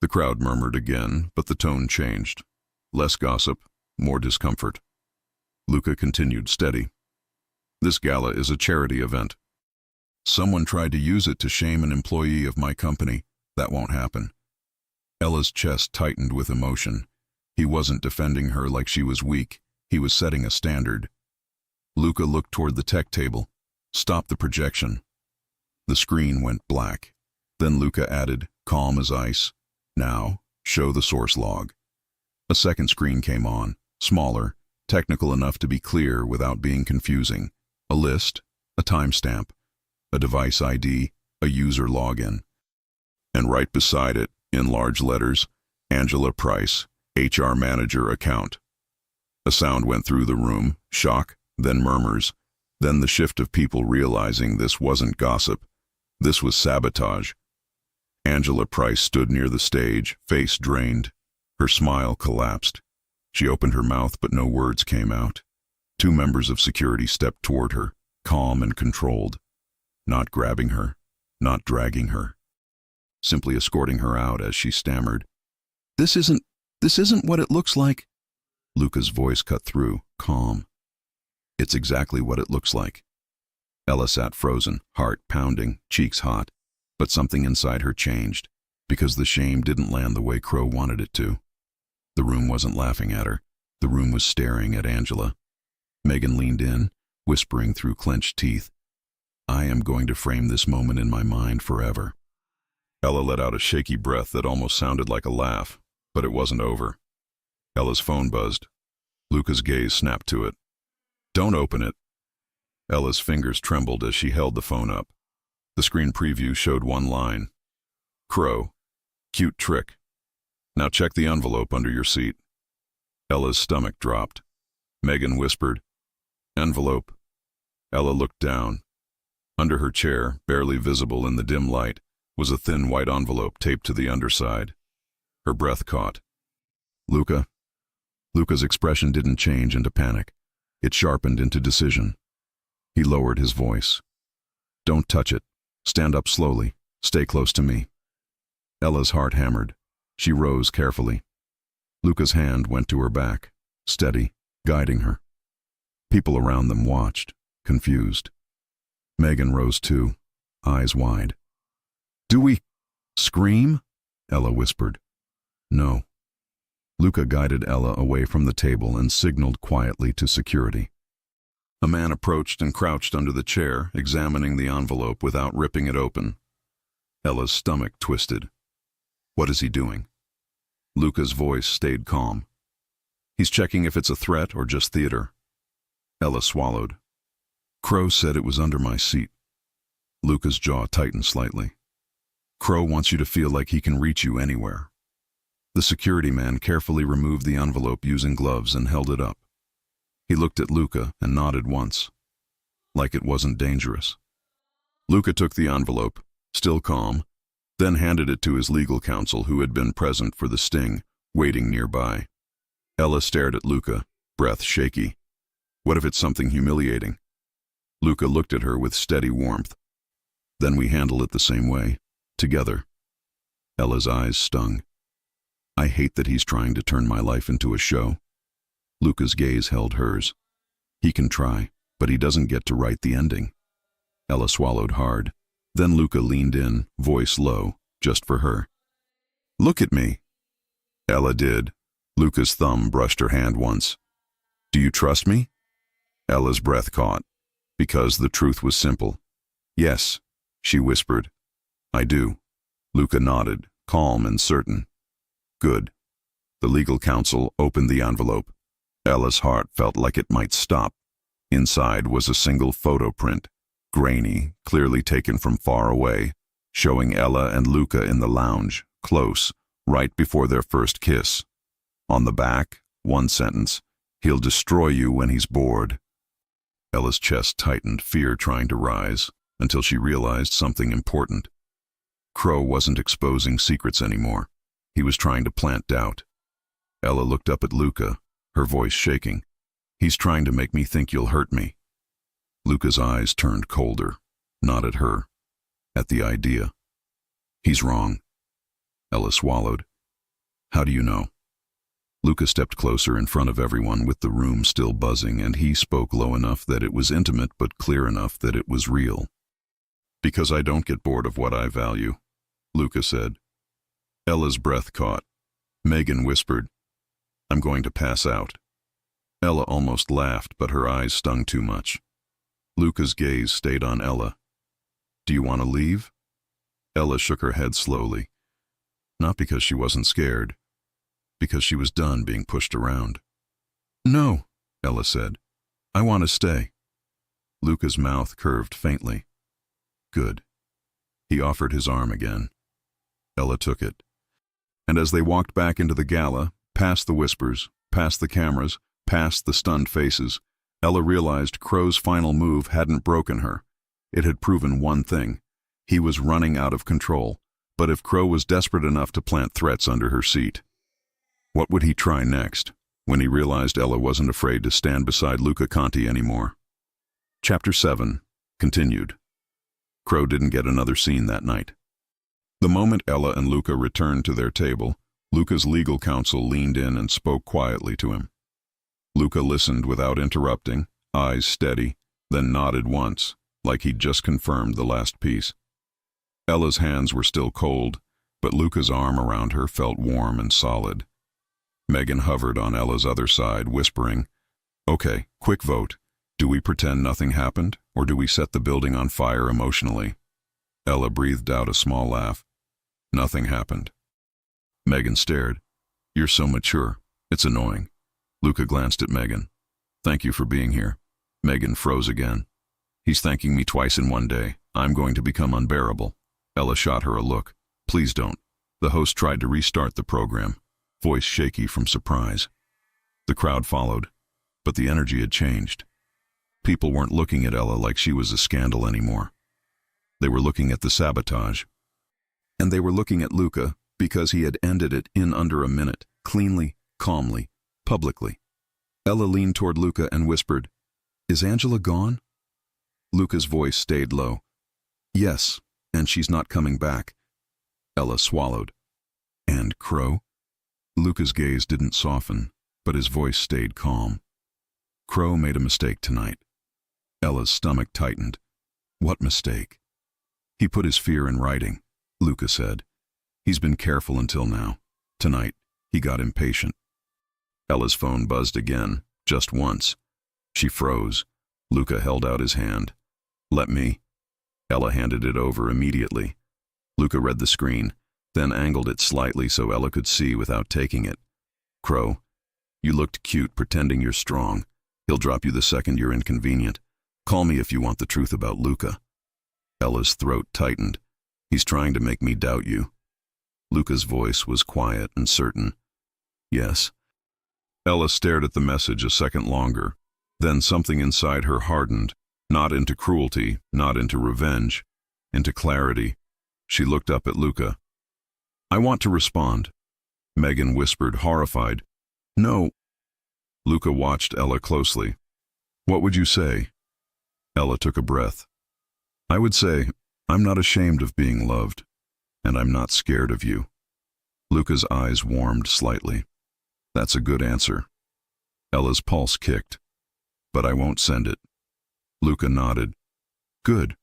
The crowd murmured again, but the tone changed. Less gossip, more discomfort. Luca continued steady. "This gala is a charity event. Someone tried to use it to shame an employee of my company. That won't happen." Ella's chest tightened with emotion. He wasn't defending her like she was weak. He was setting a standard. Luca looked toward the tech table. "Stop the projection." The screen went black. Then Luca added, calm as ice, "Now, show the source log." A second screen came on, smaller, technical enough to be clear without being confusing. A list, a timestamp, a device ID, a user login. And right beside it, in large letters, Angela Price, HR Manager Account. A sound went through the room, shock, then murmurs, then the shift of people realizing this wasn't gossip. This was sabotage. Angela Price stood near the stage, face drained. Her smile collapsed. She opened her mouth, but no words came out. Two members of security stepped toward her, calm and controlled. Not grabbing her, not dragging her. Simply escorting her out as she stammered, This isn't what it looks like." Luca's voice cut through, calm. "It's exactly what it looks like." Ella sat frozen, heart pounding, cheeks hot. But something inside her changed, because the shame didn't land the way Crow wanted it to. The room wasn't laughing at her. The room was staring at Angela. Megan leaned in, whispering through clenched teeth, "I am going to frame this moment in my mind forever." Ella let out a shaky breath that almost sounded like a laugh, but it wasn't over. Ella's phone buzzed. Luca's gaze snapped to it. "Don't open it." Ella's fingers trembled as she held the phone up. The screen preview showed one line. "Crow. Cute trick. Now check the envelope under your seat." Ella's stomach dropped. Megan whispered, "Envelope." Ella looked down. Under her chair, barely visible in the dim light, was a thin white envelope taped to the underside. Her breath caught. "Luca?" Luca's expression didn't change into panic. It sharpened into decision. He lowered his voice. "Don't touch it. Stand up slowly. Stay close to me." Ella's heart hammered. She rose carefully. Luca's hand went to her back, steady, guiding her. People around them watched, confused. Megan rose too, eyes wide. "Do we scream?" Ella whispered. "No." Luca guided Ella away from the table and signaled quietly to security. A man approached and crouched under the chair, examining the envelope without ripping it open. Ella's stomach twisted. "What is he doing?" Luca's voice stayed calm. "He's checking if it's a threat or just theater." Ella swallowed. "Crow said it was under my seat." Luca's jaw tightened slightly. "Crow wants you to feel like he can reach you anywhere." The security man carefully removed the envelope using gloves and held it up. He looked at Luca and nodded once, like it wasn't dangerous. Luca took the envelope, still calm, then handed it to his legal counsel who had been present for the sting, waiting nearby. Ella stared at Luca, breath shaky. What if it's something humiliating? Luca looked at her with steady warmth. "Then we handle it the same way, together." Ella's eyes stung. "I hate that he's trying to turn my life into a show." Luca's gaze held hers. "He can try, but he doesn't get to write the ending." Ella swallowed hard. Then Luca leaned in, voice low, just for her. "Look at me." Ella did. Luca's thumb brushed her hand once. "Do you trust me?" Ella's breath caught, because the truth was simple. "Yes," she whispered. "I do." Luca nodded, calm and certain. "Good." The legal counsel opened the envelope. Ella's heart felt like it might stop. Inside was a single photo print, grainy, clearly taken from far away, showing Ella and Luca in the lounge, close, right before their first kiss. On the back, one sentence, "He'll destroy you when he's bored." Ella's chest tightened, fear trying to rise. until she realized something important. Crow wasn't exposing secrets anymore. He was trying to plant doubt. Ella looked up at Luca, her voice shaking. "He's trying to make me think you'll hurt me." Luca's eyes turned colder, not at her, at the idea. "He's wrong." Ella swallowed. "How do you know?" Luca stepped closer in front of everyone with the room still buzzing, and he spoke low enough that it was intimate but clear enough that it was real. "Because I don't get bored of what I value," Luca said. Ella's breath caught. Megan whispered, "I'm going to pass out." Ella almost laughed, but her eyes stung too much. Luca's gaze stayed on Ella. "Do you want to leave?" Ella shook her head slowly. Not because she wasn't scared, because she was done being pushed around. "No," Ella said. "I want to stay." Luca's mouth curved faintly. "Good." He offered his arm again. Ella took it. And as they walked back into the gala, past the whispers, past the cameras, past the stunned faces, Ella realized Crow's final move hadn't broken her. It had proven one thing. He was running out of control. But if Crow was desperate enough to plant threats under her seat, what would he try next, when he realized Ella wasn't afraid to stand beside Luca Conti anymore? Chapter 7, continued. Crow didn't get another scene that night. The moment Ella and Luca returned to their table, Luca's legal counsel leaned in and spoke quietly to him. Luca listened without interrupting, eyes steady, then nodded once, like he'd just confirmed the last piece. Ella's hands were still cold, but Luca's arm around her felt warm and solid. Megan hovered on Ella's other side, whispering, "Okay, quick vote. Do we pretend nothing happened, or do we set the building on fire emotionally?" Ella breathed out a small laugh. "Nothing happened." Megan stared. "You're so mature. It's annoying." Luca glanced at Megan. "Thank you for being here." Megan froze again. "He's thanking me twice in one day. I'm going to become unbearable." Ella shot her a look. "Please don't." The host tried to restart the program, voice shaky from surprise. The crowd followed, but the energy had changed. People weren't looking at Ella like she was a scandal anymore. They were looking at the sabotage. And they were looking at Luca because he had ended it in under a minute, cleanly, calmly, publicly. Ella leaned toward Luca and whispered, "Is Angela gone?" Luca's voice stayed low. "Yes, and she's not coming back." Ella swallowed. "And Crow?" Luca's gaze didn't soften, but his voice stayed calm. "Crow made a mistake tonight." Ella's stomach tightened. "What mistake?" "He put his fear in writing," Luca said. "He's been careful until now. Tonight, he got impatient." Ella's phone buzzed again, just once. She froze. Luca held out his hand. "Let me." Ella handed it over immediately. Luca read the screen, then angled it slightly so Ella could see without taking it. "Crow, you looked cute pretending you're strong. He'll drop you the second you're inconvenient. Call me if you want the truth about Luca." Ella's throat tightened. "He's trying to make me doubt you." Luca's voice was quiet and certain. "Yes." Ella stared at the message a second longer. Then something inside her hardened, not into cruelty, not into revenge, into clarity. She looked up at Luca. "I want to respond." Megan whispered, horrified. "No." Luca watched Ella closely. "What would you say?" Ella took a breath. "I would say, I'm not ashamed of being loved, and I'm not scared of you." Luca's eyes warmed slightly. "That's a good answer." Ella's pulse kicked. "But I won't send it." Luca nodded. "Good."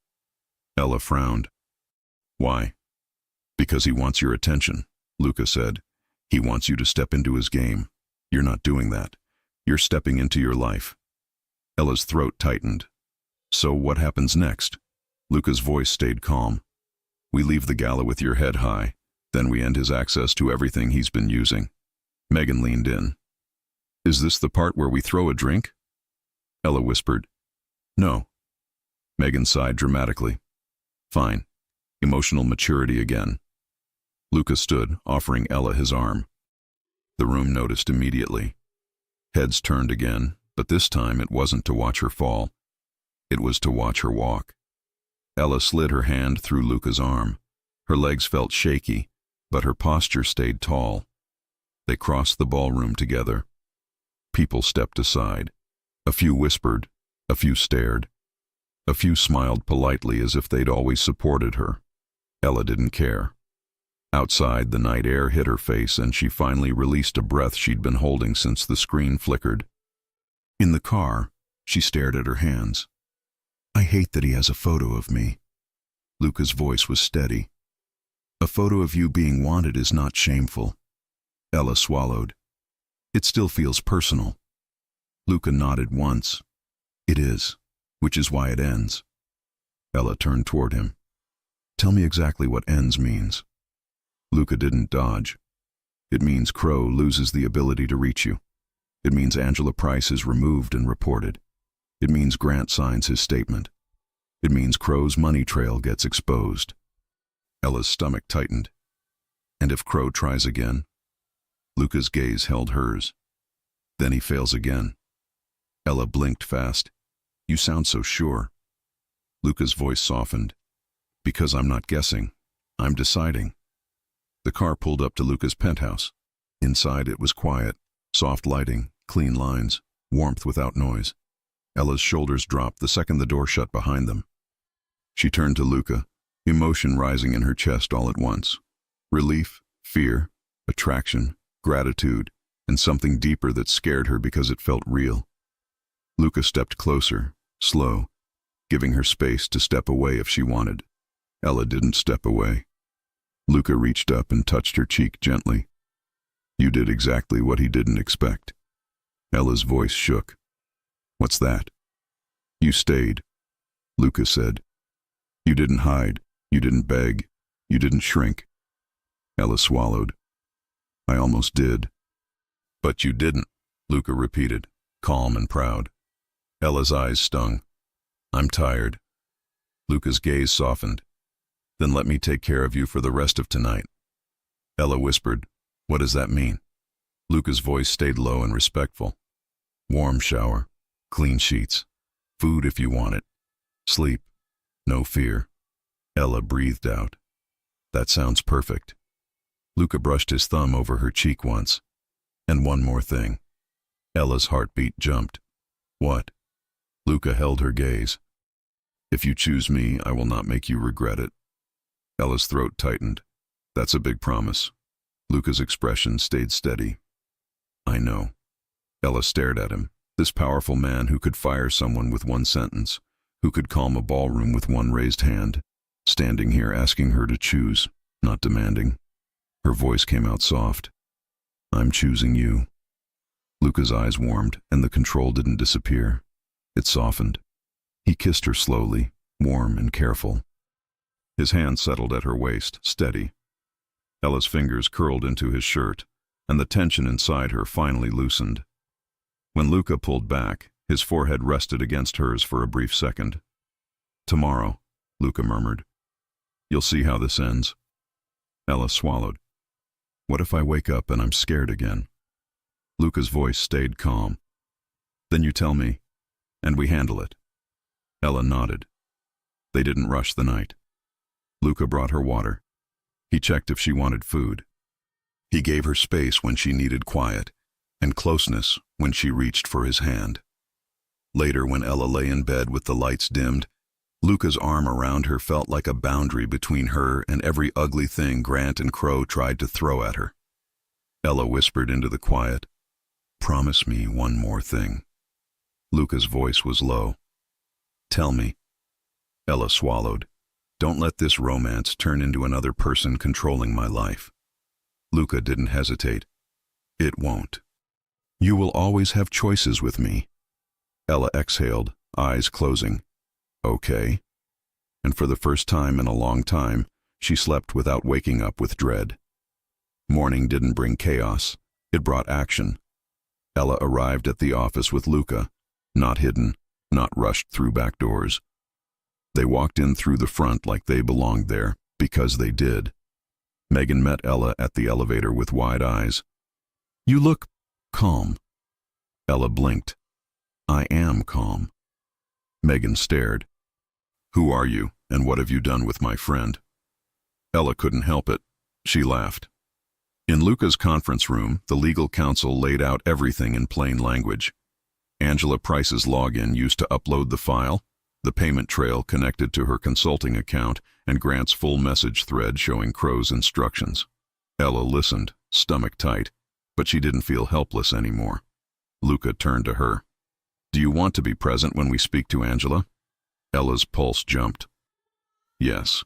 Ella frowned. "Why?" "Because he wants your attention," Luca said. "He wants you to step into his game. You're not doing that. You're stepping into your life." Ella's throat tightened. "So what happens next?" Luca's voice stayed calm. "We leave the gala with your head high. Then we end his access to everything he's been using." Megan leaned in. "Is this the part where we throw a drink?" Ella whispered, "No." Megan sighed dramatically. "Fine. Emotional maturity again." Luca stood, offering Ella his arm. The room noticed immediately. Heads turned again, but this time it wasn't to watch her fall. It was to watch her walk. Ella slid her hand through Luca's arm. Her legs felt shaky, but her posture stayed tall. They crossed the ballroom together. People stepped aside. A few whispered, a few stared. A few smiled politely as if they'd always supported her. Ella didn't care. Outside, the night air hit her face and she finally released a breath she'd been holding since the screen flickered. In the car, she stared at her hands. "I hate that he has a photo of me." Luca's voice was steady. "A photo of you being wanted is not shameful." Ella swallowed. "It still feels personal." Luca nodded once. "It is, which is why it ends." Ella turned toward him. "Tell me exactly what ends means." Luca didn't dodge. "It means Crow loses the ability to reach you. It means Angela Price is removed and reported. It means Grant signs his statement. It means Crow's money trail gets exposed." Ella's stomach tightened. "And if Crow tries again?" Luca's gaze held hers. "Then he fails again." Ella blinked fast. "You sound so sure." Luca's voice softened. "Because I'm not guessing. I'm deciding." The car pulled up to Luca's penthouse. Inside it was quiet, soft lighting, clean lines, warmth without noise. Ella's shoulders dropped the second the door shut behind them. She turned to Luca, emotion rising in her chest all at once. Relief, fear, attraction, gratitude, and something deeper that scared her because it felt real. Luca stepped closer, slow, giving her space to step away if she wanted. Ella didn't step away. Luca reached up and touched her cheek gently. "You did exactly what he didn't expect." Ella's voice shook. "What's that?" "You stayed," Luca said. "You didn't hide, you didn't beg, you didn't shrink." Ella swallowed. "I almost did." "But you didn't," Luca repeated, calm and proud. Ella's eyes stung. "I'm tired." Luca's gaze softened. "Then let me take care of you for the rest of tonight." Ella whispered, "What does that mean?" Luca's voice stayed low and respectful. "Warm shower, clean sheets, food if you want it, sleep, no fear." Ella breathed out. "That sounds perfect." Luca brushed his thumb over her cheek once. "And one more thing." Ella's heartbeat jumped. "What?" Luca held her gaze. "If you choose me, I will not make you regret it." Ella's throat tightened. "That's a big promise." Luca's expression stayed steady. "I know." Ella stared at him, this powerful man who could fire someone with one sentence, who could calm a ballroom with one raised hand, standing here asking her to choose, not demanding. Her voice came out soft. "I'm choosing you." Luca's eyes warmed, and the control didn't disappear. It softened. He kissed her slowly, warm and careful. His hand settled at her waist, steady. Ella's fingers curled into his shirt, and the tension inside her finally loosened. When Luca pulled back, his forehead rested against hers for a brief second. "Tomorrow," Luca murmured. "You'll see how this ends." Ella swallowed. "What if I wake up and I'm scared again?" Luca's voice stayed calm. "Then you tell me, and we handle it." Ella nodded. They didn't rush the night. Luca brought her water. He checked if she wanted food. He gave her space when she needed quiet, and closeness when she reached for his hand. Later, when Ella lay in bed with the lights dimmed, Luca's arm around her felt like a boundary between her and every ugly thing Grant and Crow tried to throw at her. Ella whispered into the quiet, "Promise me one more thing." Luca's voice was low. "Tell me." Ella swallowed. "Don't let this romance turn into another person controlling my life." Luca didn't hesitate. "It won't. You will always have choices with me." Ella exhaled, eyes closing. "Okay." And for the first time in a long time, she slept without waking up with dread. Morning didn't bring chaos. It brought action. Ella arrived at the office with Luca, not hidden, not rushed through back doors. They walked in through the front like they belonged there, because they did. Megan met Ella at the elevator with wide eyes. "You look calm." Ella blinked. "I am calm." Megan stared. Who are you, and what have you done with my friend? Ella couldn't help it. She laughed. In Luca's conference room, the legal counsel laid out everything in plain language. Angela Price's login used to upload the file, the payment trail connected to her consulting account, and Grant's full message thread showing Crow's instructions. Ella listened, stomach tight, but she didn't feel helpless anymore. Luca turned to her. Do you want to be present when we speak to Angela? Ella's pulse jumped. Yes.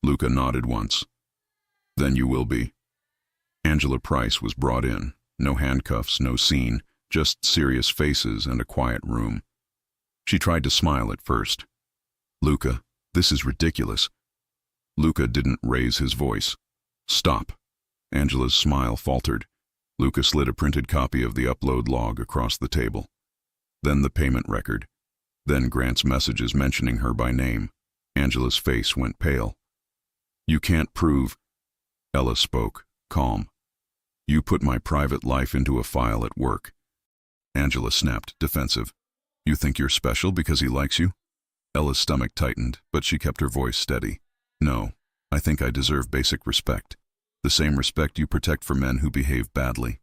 Luca nodded once. Then you will be. Angela Price was brought in. No handcuffs, no scene, just serious faces and a quiet room. She tried to smile at first. Luca, this is ridiculous. Luca didn't raise his voice. Stop. Angela's smile faltered. Luca slid a printed copy of the upload log across the table. Then the payment record. Then Grant's messages mentioning her by name. Angela's face went pale. You can't prove. Ella spoke, calm. You put my private life into a file at work. Angela snapped, defensive. You think you're special because he likes you? Ella's stomach tightened, but she kept her voice steady. No, I think I deserve basic respect. The same respect you protect for men who behave badly.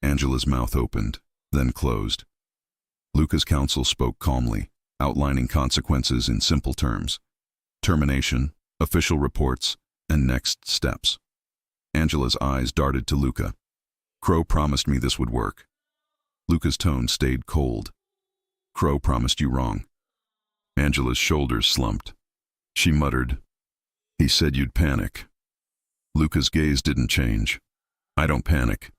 Angela's mouth opened, then closed. Luca's counsel spoke calmly, outlining consequences in simple terms. Termination, official reports, and next steps. Angela's eyes darted to Luca. Crow promised me this would work. Luca's tone stayed cold. Crow promised you wrong. Angela's shoulders slumped. She muttered, He said you'd panic. Luca's gaze didn't change. I don't panic.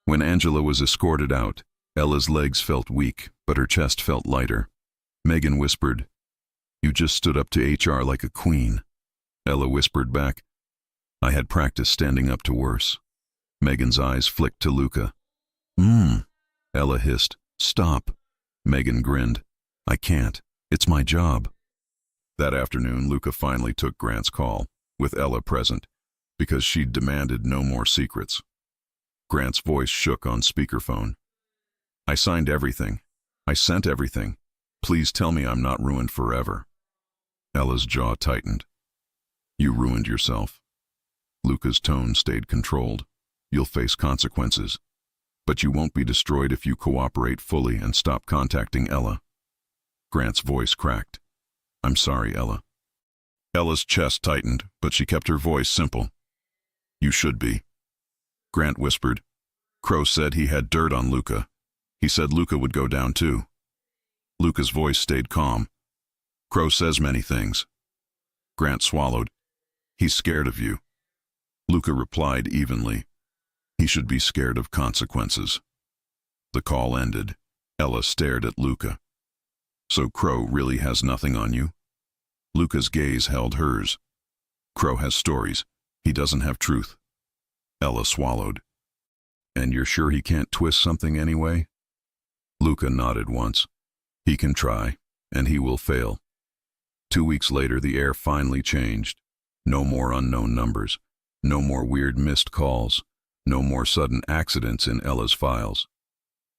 When Angela was escorted out, Ella's legs felt weak, but her chest felt lighter. Megan whispered, You just stood up to HR like a queen. Ella whispered back, I had practice standing up to worse. Megan's eyes flicked to Luca. Ella hissed, Stop. Megan grinned, I can't. It's my job. That afternoon, Luca finally took Grant's call, with Ella present, because she'd demanded no more secrets. Grant's voice shook on speakerphone. I signed everything. I sent everything. Please tell me I'm not ruined forever. Ella's jaw tightened. You ruined yourself. Luca's tone stayed controlled. You'll face consequences. But you won't be destroyed if you cooperate fully and stop contacting Ella. Grant's voice cracked. I'm sorry, Ella. Ella's chest tightened, but she kept her voice simple. You should be. Grant whispered. Crow said he had dirt on Luca. He said Luca would go down too. Luca's voice stayed calm. Crow says many things. Grant swallowed. He's scared of you. Luca replied evenly. He should be scared of consequences. The call ended. Ella stared at Luca. So Crow really has nothing on you? Luca's gaze held hers. Crow has stories. He doesn't have truth. Ella swallowed. And you're sure he can't twist something anyway? Luca nodded once. He can try, and he will fail. 2 weeks later, the air finally changed. No more unknown numbers. No more weird missed calls. No more sudden accidents in Ella's files.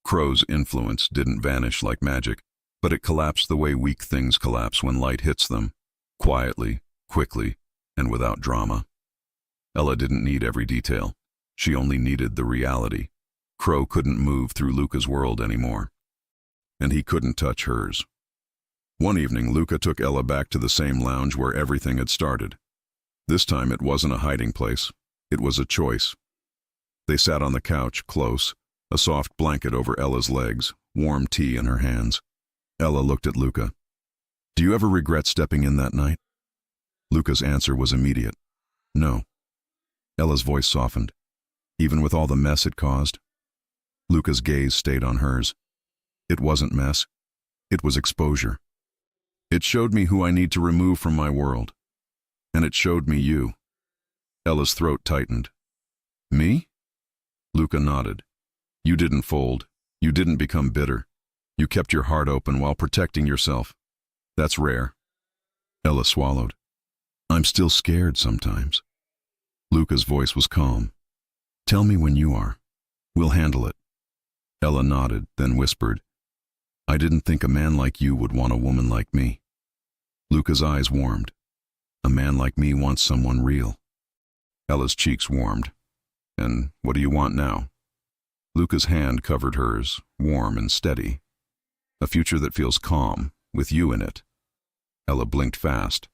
Crow's influence didn't vanish like magic, but it collapsed the way weak things collapse when light hits them. Quietly, quickly, and without drama. Ella didn't need every detail. She only needed the reality. Crow couldn't move through Luca's world anymore. And he couldn't touch hers. One evening, Luca took Ella back to the same lounge where everything had started. This time it wasn't a hiding place. It was a choice. They sat on the couch, close, a soft blanket over Ella's legs, warm tea in her hands. Ella looked at Luca. Do you ever regret stepping in that night? Luca's answer was immediate. No. Ella's voice softened. Even with all the mess it caused? Luca's gaze stayed on hers. It wasn't mess. It was exposure. It showed me who I need to remove from my world. And it showed me you. Ella's throat tightened. Me? Luca nodded. You didn't fold. You didn't become bitter. You kept your heart open while protecting yourself. That's rare. Ella swallowed. I'm still scared sometimes. Luca's voice was calm. Tell me when you are. We'll handle it. Ella nodded, then whispered, I didn't think a man like you would want a woman like me. Luca's eyes warmed. A man like me wants someone real. Ella's cheeks warmed. And what do you want now? Luca's hand covered hers, warm and steady. A future that feels calm, with you in it. Ella blinked fast.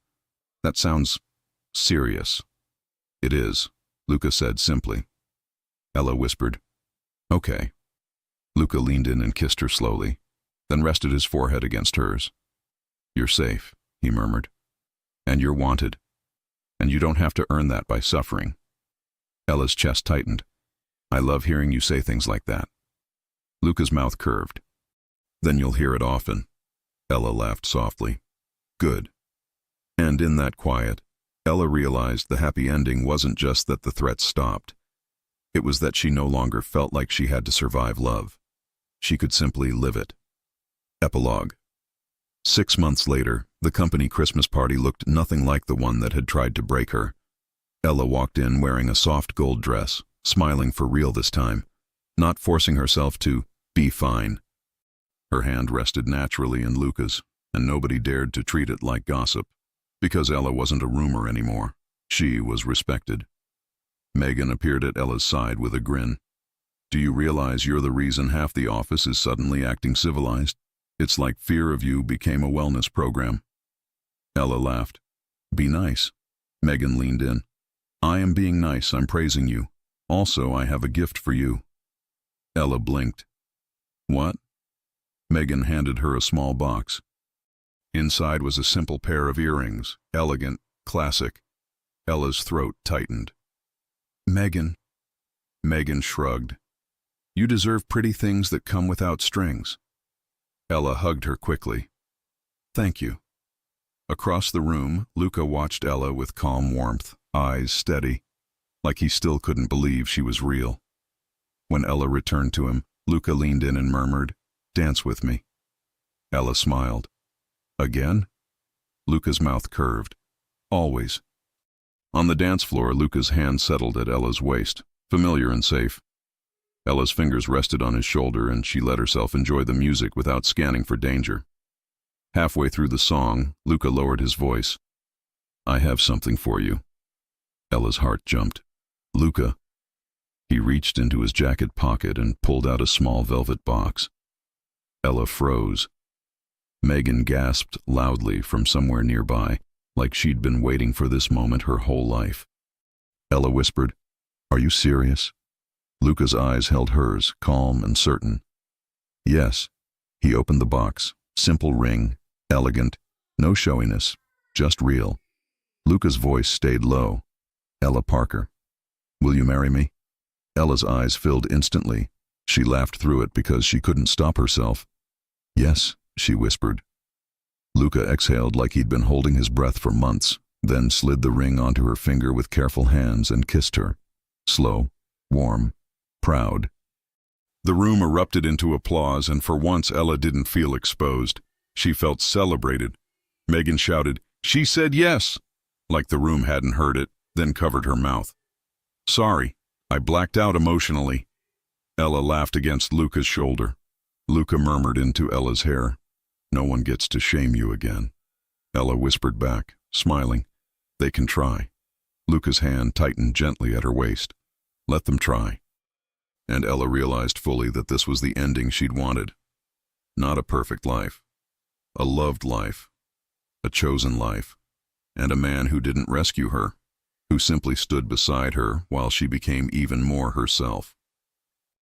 That sounds serious. It is, Luca said simply. Ella whispered, okay. Luca leaned in and kissed her slowly, then rested his forehead against hers. You're safe, he murmured. And you're wanted. And you don't have to earn that by suffering. Ella's chest tightened. I love hearing you say things like that. Luca's mouth curved. Then you'll hear it often. Ella laughed softly. Good. And in that quiet, Ella realized the happy ending wasn't just that the threat stopped. It was that she no longer felt like she had to survive love. She could simply live it. Epilogue. 6 months later, the company Christmas party looked nothing like the one that had tried to break her. Ella walked in wearing a soft gold dress, smiling for real this time, not forcing herself to be fine. Her hand rested naturally in Luca's, and nobody dared to treat it like gossip, because Ella wasn't a rumor anymore. She was respected. Megan appeared at Ella's side with a grin. Do you realize you're the reason half the office is suddenly acting civilized? It's like fear of you became a wellness program. Ella laughed. Be nice. Megan leaned in. I am being nice, I'm praising you. Also, I have a gift for you. Ella blinked. What? Megan handed her a small box. Inside was a simple pair of earrings, elegant, classic. Ella's throat tightened. Megan. Megan shrugged. You deserve pretty things that come without strings. Ella hugged her quickly. Thank you. Across the room, Luca watched Ella with calm warmth, eyes steady, like he still couldn't believe she was real. When Ella returned to him, Luca leaned in and murmured, Dance with me. Ella smiled. Again? Luca's mouth curved. Always. On the dance floor, Luca's hand settled at Ella's waist, familiar and safe. Ella's fingers rested on his shoulder, and she let herself enjoy the music without scanning for danger. Halfway through the song, Luca lowered his voice. I have something for you. Ella's heart jumped. Luca. He reached into his jacket pocket and pulled out a small velvet box. Ella froze. Megan gasped loudly from somewhere nearby, like she'd been waiting for this moment her whole life. Ella whispered, Are you serious? Luca's eyes held hers, calm and certain. Yes. He opened the box. Simple ring, elegant, no showiness, just real. Luca's voice stayed low. Ella Parker. Will you marry me? Ella's eyes filled instantly. She laughed through it because she couldn't stop herself. Yes, she whispered. Luca exhaled like he'd been holding his breath for months, then slid the ring onto her finger with careful hands and kissed her. Slow, warm, proud. The room erupted into applause, and for once Ella didn't feel exposed. She felt celebrated. Megan shouted, She said yes! Like the room hadn't heard it, then covered her mouth. Sorry, I blacked out emotionally. Ella laughed against Luca's shoulder. Luca murmured into Ella's hair, No one gets to shame you again. Ella whispered back, smiling, They can try. Luca's hand tightened gently at her waist. Let them try. And Ella realized fully that this was the ending she'd wanted. Not a perfect life. A loved life. A chosen life. And a man who didn't rescue her, who simply stood beside her while she became even more herself.